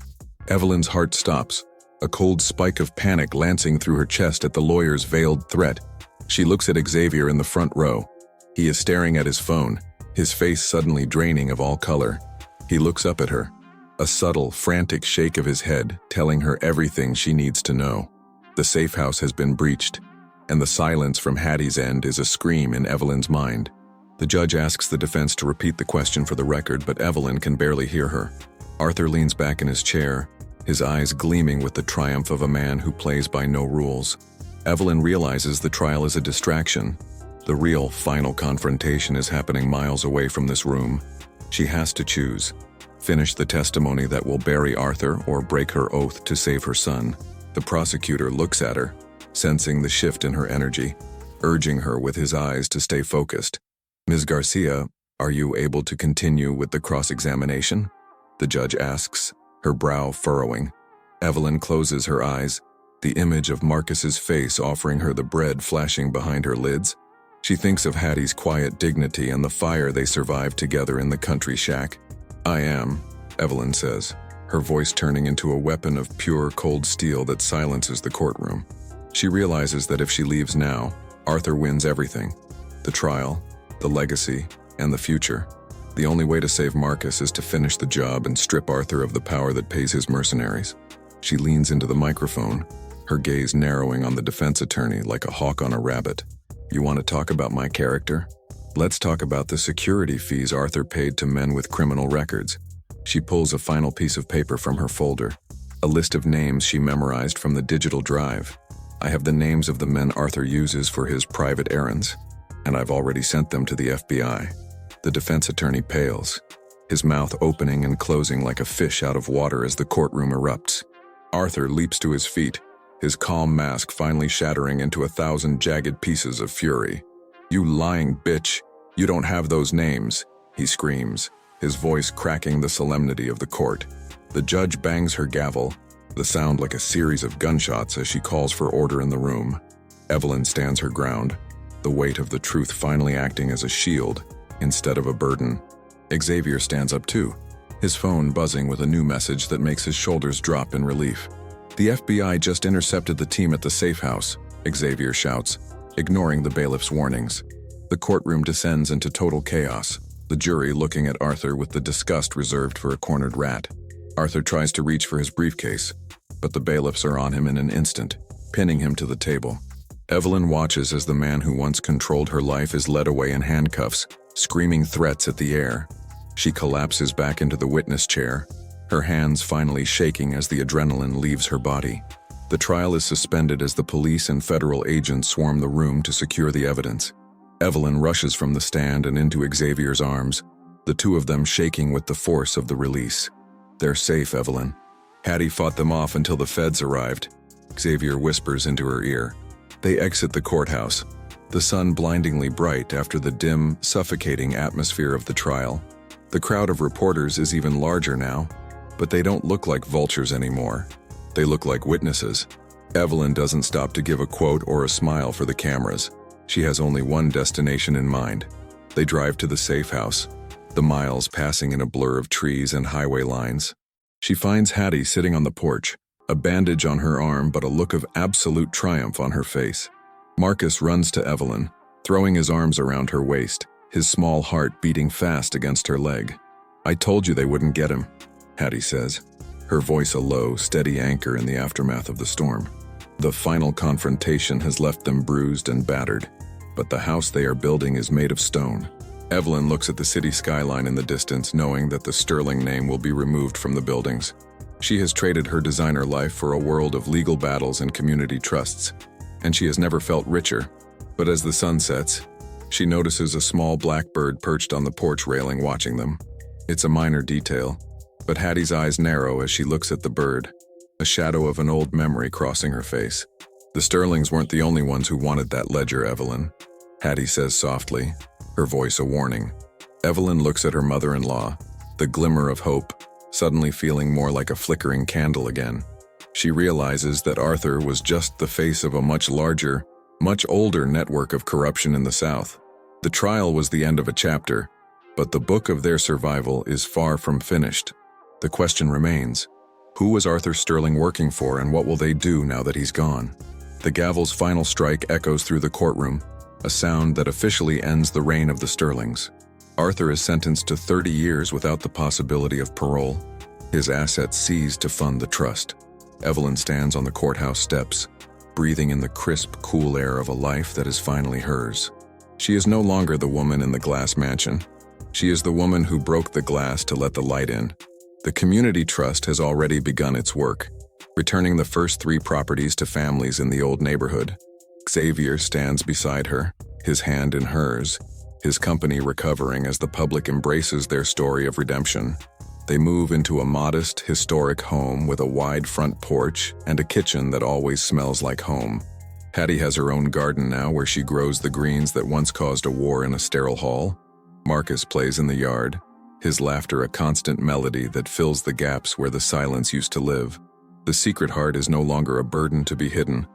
Evelyn's heart stops, a cold spike of panic lancing through her chest at the lawyer's veiled threat. She looks at Xavier in the front row. He is staring at his phone, his face suddenly draining of all color. He looks up at her, a subtle, frantic shake of his head telling her everything she needs to know. The safe house has been breached, and the silence from Hattie's end is a scream in Evelyn's mind. The judge asks the defense to repeat the question for the record, but Evelyn can barely hear her. Arthur leans back in his chair, his eyes gleaming with the triumph of a man who plays by no rules. Evelyn realizes the trial is a distraction. The real, final confrontation is happening miles away from this room. She has to choose. Finish the testimony that will bury Arthur or break her oath to save her son. The prosecutor looks at her, sensing the shift in her energy, urging her with his eyes to stay focused. "Ms. Garcia, are you able to continue with the cross-examination?" the judge asks, her brow furrowing. Evelyn closes her eyes, the image of Marcus's face offering her the bread flashing behind her lids. She thinks of Hattie's quiet dignity and the fire they survived together in the country shack. "I am," Evelyn says, her voice turning into a weapon of pure, cold steel that silences the courtroom. She realizes that if she leaves now, Arthur wins everything. The trial, the legacy, and the future. The only way to save Marcus is to finish the job and strip Arthur of the power that pays his mercenaries. She leans into the microphone, her gaze narrowing on the defense attorney like a hawk on a rabbit. "You want to talk about my character? Let's talk about the security fees Arthur paid to men with criminal records." She pulls a final piece of paper from her folder, a list of names she memorized from the digital drive. "I have the names of the men Arthur uses for his private errands, and I've already sent them to the FBI." The defense attorney pales, his mouth opening and closing like a fish out of water as the courtroom erupts. Arthur leaps to his feet, his calm mask finally shattering into 1,000 jagged pieces of fury. "You lying bitch! You don't have those names!" he screams, his voice cracking the solemnity of the court. The judge bangs her gavel, the sound like a series of gunshots as she calls for order in the room. Evelyn stands her ground, the weight of the truth finally acting as a shield instead of a burden. Xavier stands up too, his phone buzzing with a new message that makes his shoulders drop in relief. "The FBI just intercepted the team at the safe house," Xavier shouts, ignoring the bailiff's warnings. The courtroom descends into total chaos, the jury looking at Arthur with the disgust reserved for a cornered rat. Arthur tries to reach for his briefcase, but the bailiffs are on him in an instant, pinning him to the table. Evelyn watches as the man who once controlled her life is led away in handcuffs, screaming threats at the air. She collapses back into the witness chair, her hands finally shaking as the adrenaline leaves her body. The trial is suspended as the police and federal agents swarm the room to secure the evidence. Evelyn rushes from the stand and into Xavier's arms, the two of them shaking with the force of the release. "They're safe, Evelyn. Hattie fought them off until the feds arrived." Xavier whispers into her ear. They exit the courthouse, the sun blindingly bright after the dim, suffocating atmosphere of the trial. The crowd of reporters is even larger now, but they don't look like vultures anymore. They look like witnesses. Evelyn doesn't stop to give a quote or a smile for the cameras. She has only one destination in mind. They drive to the safe house, the miles passing in a blur of trees and highway lines. She finds Hattie sitting on the porch, a bandage on her arm but a look of absolute triumph on her face. Marcus runs to Evelyn, throwing his arms around her waist, his small heart beating fast against her leg. "I told you they wouldn't get him," Hattie says, her voice a low, steady anchor in the aftermath of the storm. The final confrontation has left them bruised and battered, but the house they are building is made of stone. Evelyn looks at the city skyline in the distance, knowing that the Sterling name will be removed from the buildings. She has traded her designer life for a world of legal battles and community trusts, and she has never felt richer. But as the sun sets, she notices a small black bird perched on the porch railing watching them. It's a minor detail, but Hattie's eyes narrow as she looks at the bird, a shadow of an old memory crossing her face. "The Sterlings weren't the only ones who wanted that ledger, Evelyn," Hattie says softly, her voice a warning. Evelyn looks at her mother-in-law, the glimmer of hope suddenly feeling more like a flickering candle again. She realizes that Arthur was just the face of a much larger, much older network of corruption in the South. The trial was the end of a chapter, but the book of their survival is far from finished. The question remains, who was Arthur Sterling working for and what will they do now that he's gone? The gavel's final strike echoes through the courtroom, a sound that officially ends the reign of the Sterlings. Arthur is sentenced to 30 years without the possibility of parole, his assets seized to fund the trust. Evelyn stands on the courthouse steps, breathing in the crisp, cool air of a life that is finally hers. She is no longer the woman in the glass mansion. She is the woman who broke the glass to let the light in. The community trust has already begun its work, returning the first 3 properties to families in the old neighborhood. Xavier stands beside her, his hand in hers, his company recovering as the public embraces their story of redemption. They move into a modest, historic home with a wide front porch and a kitchen that always smells like home. Hattie has her own garden now where she grows the greens that once caused a war in a sterile hall. Marcus plays in the yard, his laughter a constant melody that fills the gaps where the silence used to live. The secret heart is no longer a burden to be hidden,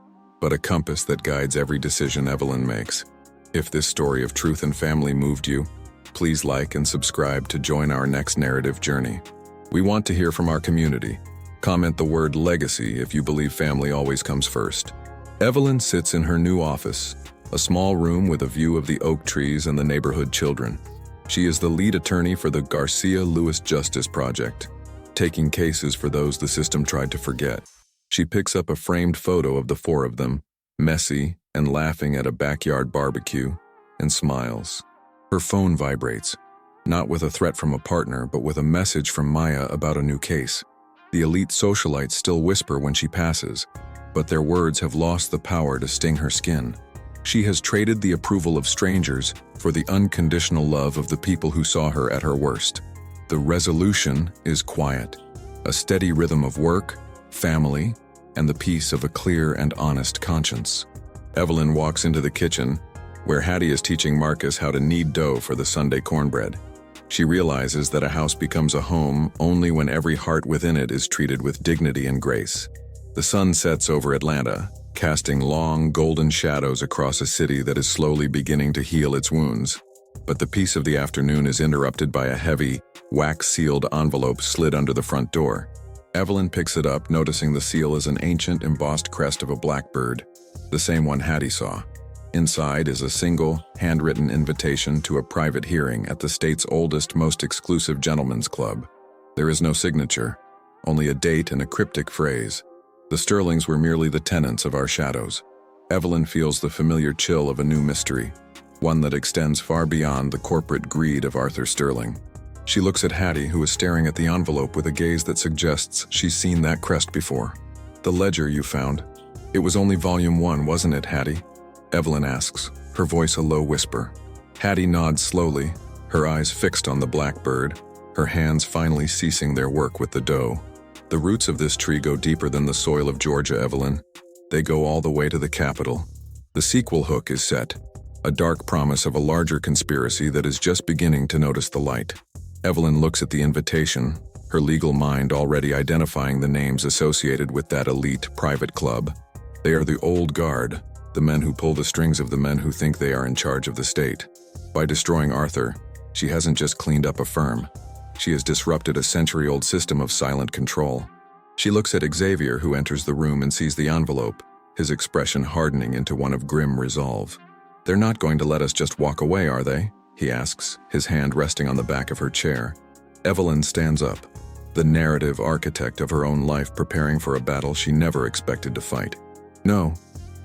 but a compass that guides every decision Evelyn makes. If this story of truth and family moved you, please like and subscribe to join our next narrative journey. We want to hear from our community. Comment the word legacy if you believe family always comes first. Evelyn sits in her new office, a small room with a view of the oak trees and the neighborhood children. She is the lead attorney for the Garcia Lewis Justice Project, taking cases for those the system tried to forget. She picks up a framed photo of the 4 of them, messy and laughing at a backyard barbecue, and smiles. Her phone vibrates, not with a threat from a partner, but with a message from Maya about a new case. The elite socialites still whisper when she passes, but their words have lost the power to sting her skin. She has traded the approval of strangers for the unconditional love of the people who saw her at her worst. The resolution is quiet, a steady rhythm of work, family, and the peace of a clear and honest conscience. Evelyn walks into the kitchen, where Hattie is teaching Marcus how to knead dough for the Sunday cornbread. She realizes that a house becomes a home only when every heart within it is treated with dignity and grace. The sun sets over Atlanta, casting long, golden shadows across a city that is slowly beginning to heal its wounds. But the peace of the afternoon is interrupted by a heavy, wax-sealed envelope slid under the front door. Evelyn picks it up, noticing the seal is an ancient, embossed crest of a blackbird, the same one Hattie saw. Inside is a single, handwritten invitation to a private hearing at the state's oldest, most exclusive gentlemen's club. There is no signature, only a date and a cryptic phrase. The Sterlings were merely the tenants of our shadows. Evelyn feels the familiar chill of a new mystery, one that extends far beyond the corporate greed of Arthur Sterling. She looks at Hattie, who is staring at the envelope with a gaze that suggests she's seen that crest before. "The ledger you found. It was only volume 1, wasn't it, Hattie?" Evelyn asks, her voice a low whisper. Hattie nods slowly, her eyes fixed on the blackbird, her hands finally ceasing their work with the dough. "The roots of this tree go deeper than the soil of Georgia, Evelyn. They go all the way to the Capitol. The sequel hook is set, a dark promise of a larger conspiracy that is just beginning to notice the light. Evelyn looks at the invitation, her legal mind already identifying the names associated with that elite private club. They are the old guard, the men who pull the strings of the men who think they are in charge of the state. By destroying Arthur, she hasn't just cleaned up a firm. She has disrupted a century-old system of silent control. She looks at Xavier, who enters the room and sees the envelope, his expression hardening into one of grim resolve. "They're not going to let us just walk away, are they?" he asks, his hand resting on the back of her chair. Evelyn stands up, the narrative architect of her own life preparing for a battle she never expected to fight. "No,"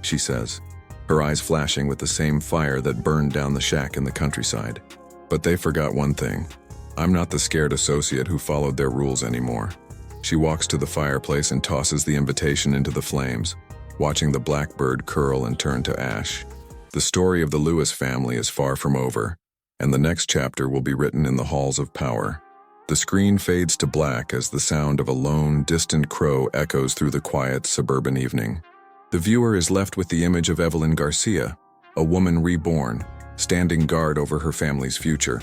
she says, her eyes flashing with the same fire that burned down the shack in the countryside. "But they forgot one thing. I'm not the scared associate who followed their rules anymore." She walks to the fireplace and tosses the invitation into the flames, watching the blackbird curl and turn to ash. The story of the Lewis family is far from over, and the next chapter will be written in the halls of power. The screen fades to black as the sound of a lone, distant crow echoes through the quiet suburban evening. The viewer is left with the image of Evelyn Garcia, a woman reborn, standing guard over her family's future.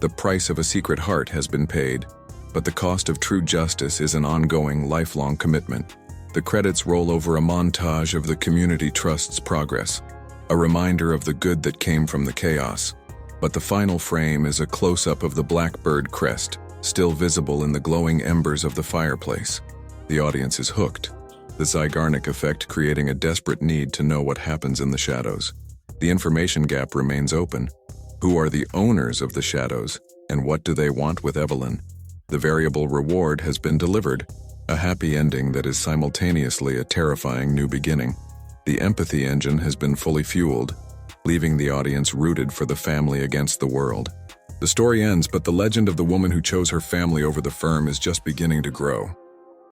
The price of a secret heart has been paid, but the cost of true justice is an ongoing, lifelong commitment. The credits roll over a montage of the community trust's progress, a reminder of the good that came from the chaos. But the final frame is a close-up of the blackbird crest, still visible in the glowing embers of the fireplace. The audience is hooked, the Zygarnik effect creating a desperate need to know what happens in the shadows. The information gap remains open. Who are the owners of the shadows, and what do they want with Evelyn? The variable reward has been delivered, a happy ending that is simultaneously a terrifying new beginning. The empathy engine has been fully fueled, leaving the audience rooted for the family against the world. The story ends, but the legend of the woman who chose her family over the firm is just beginning to grow.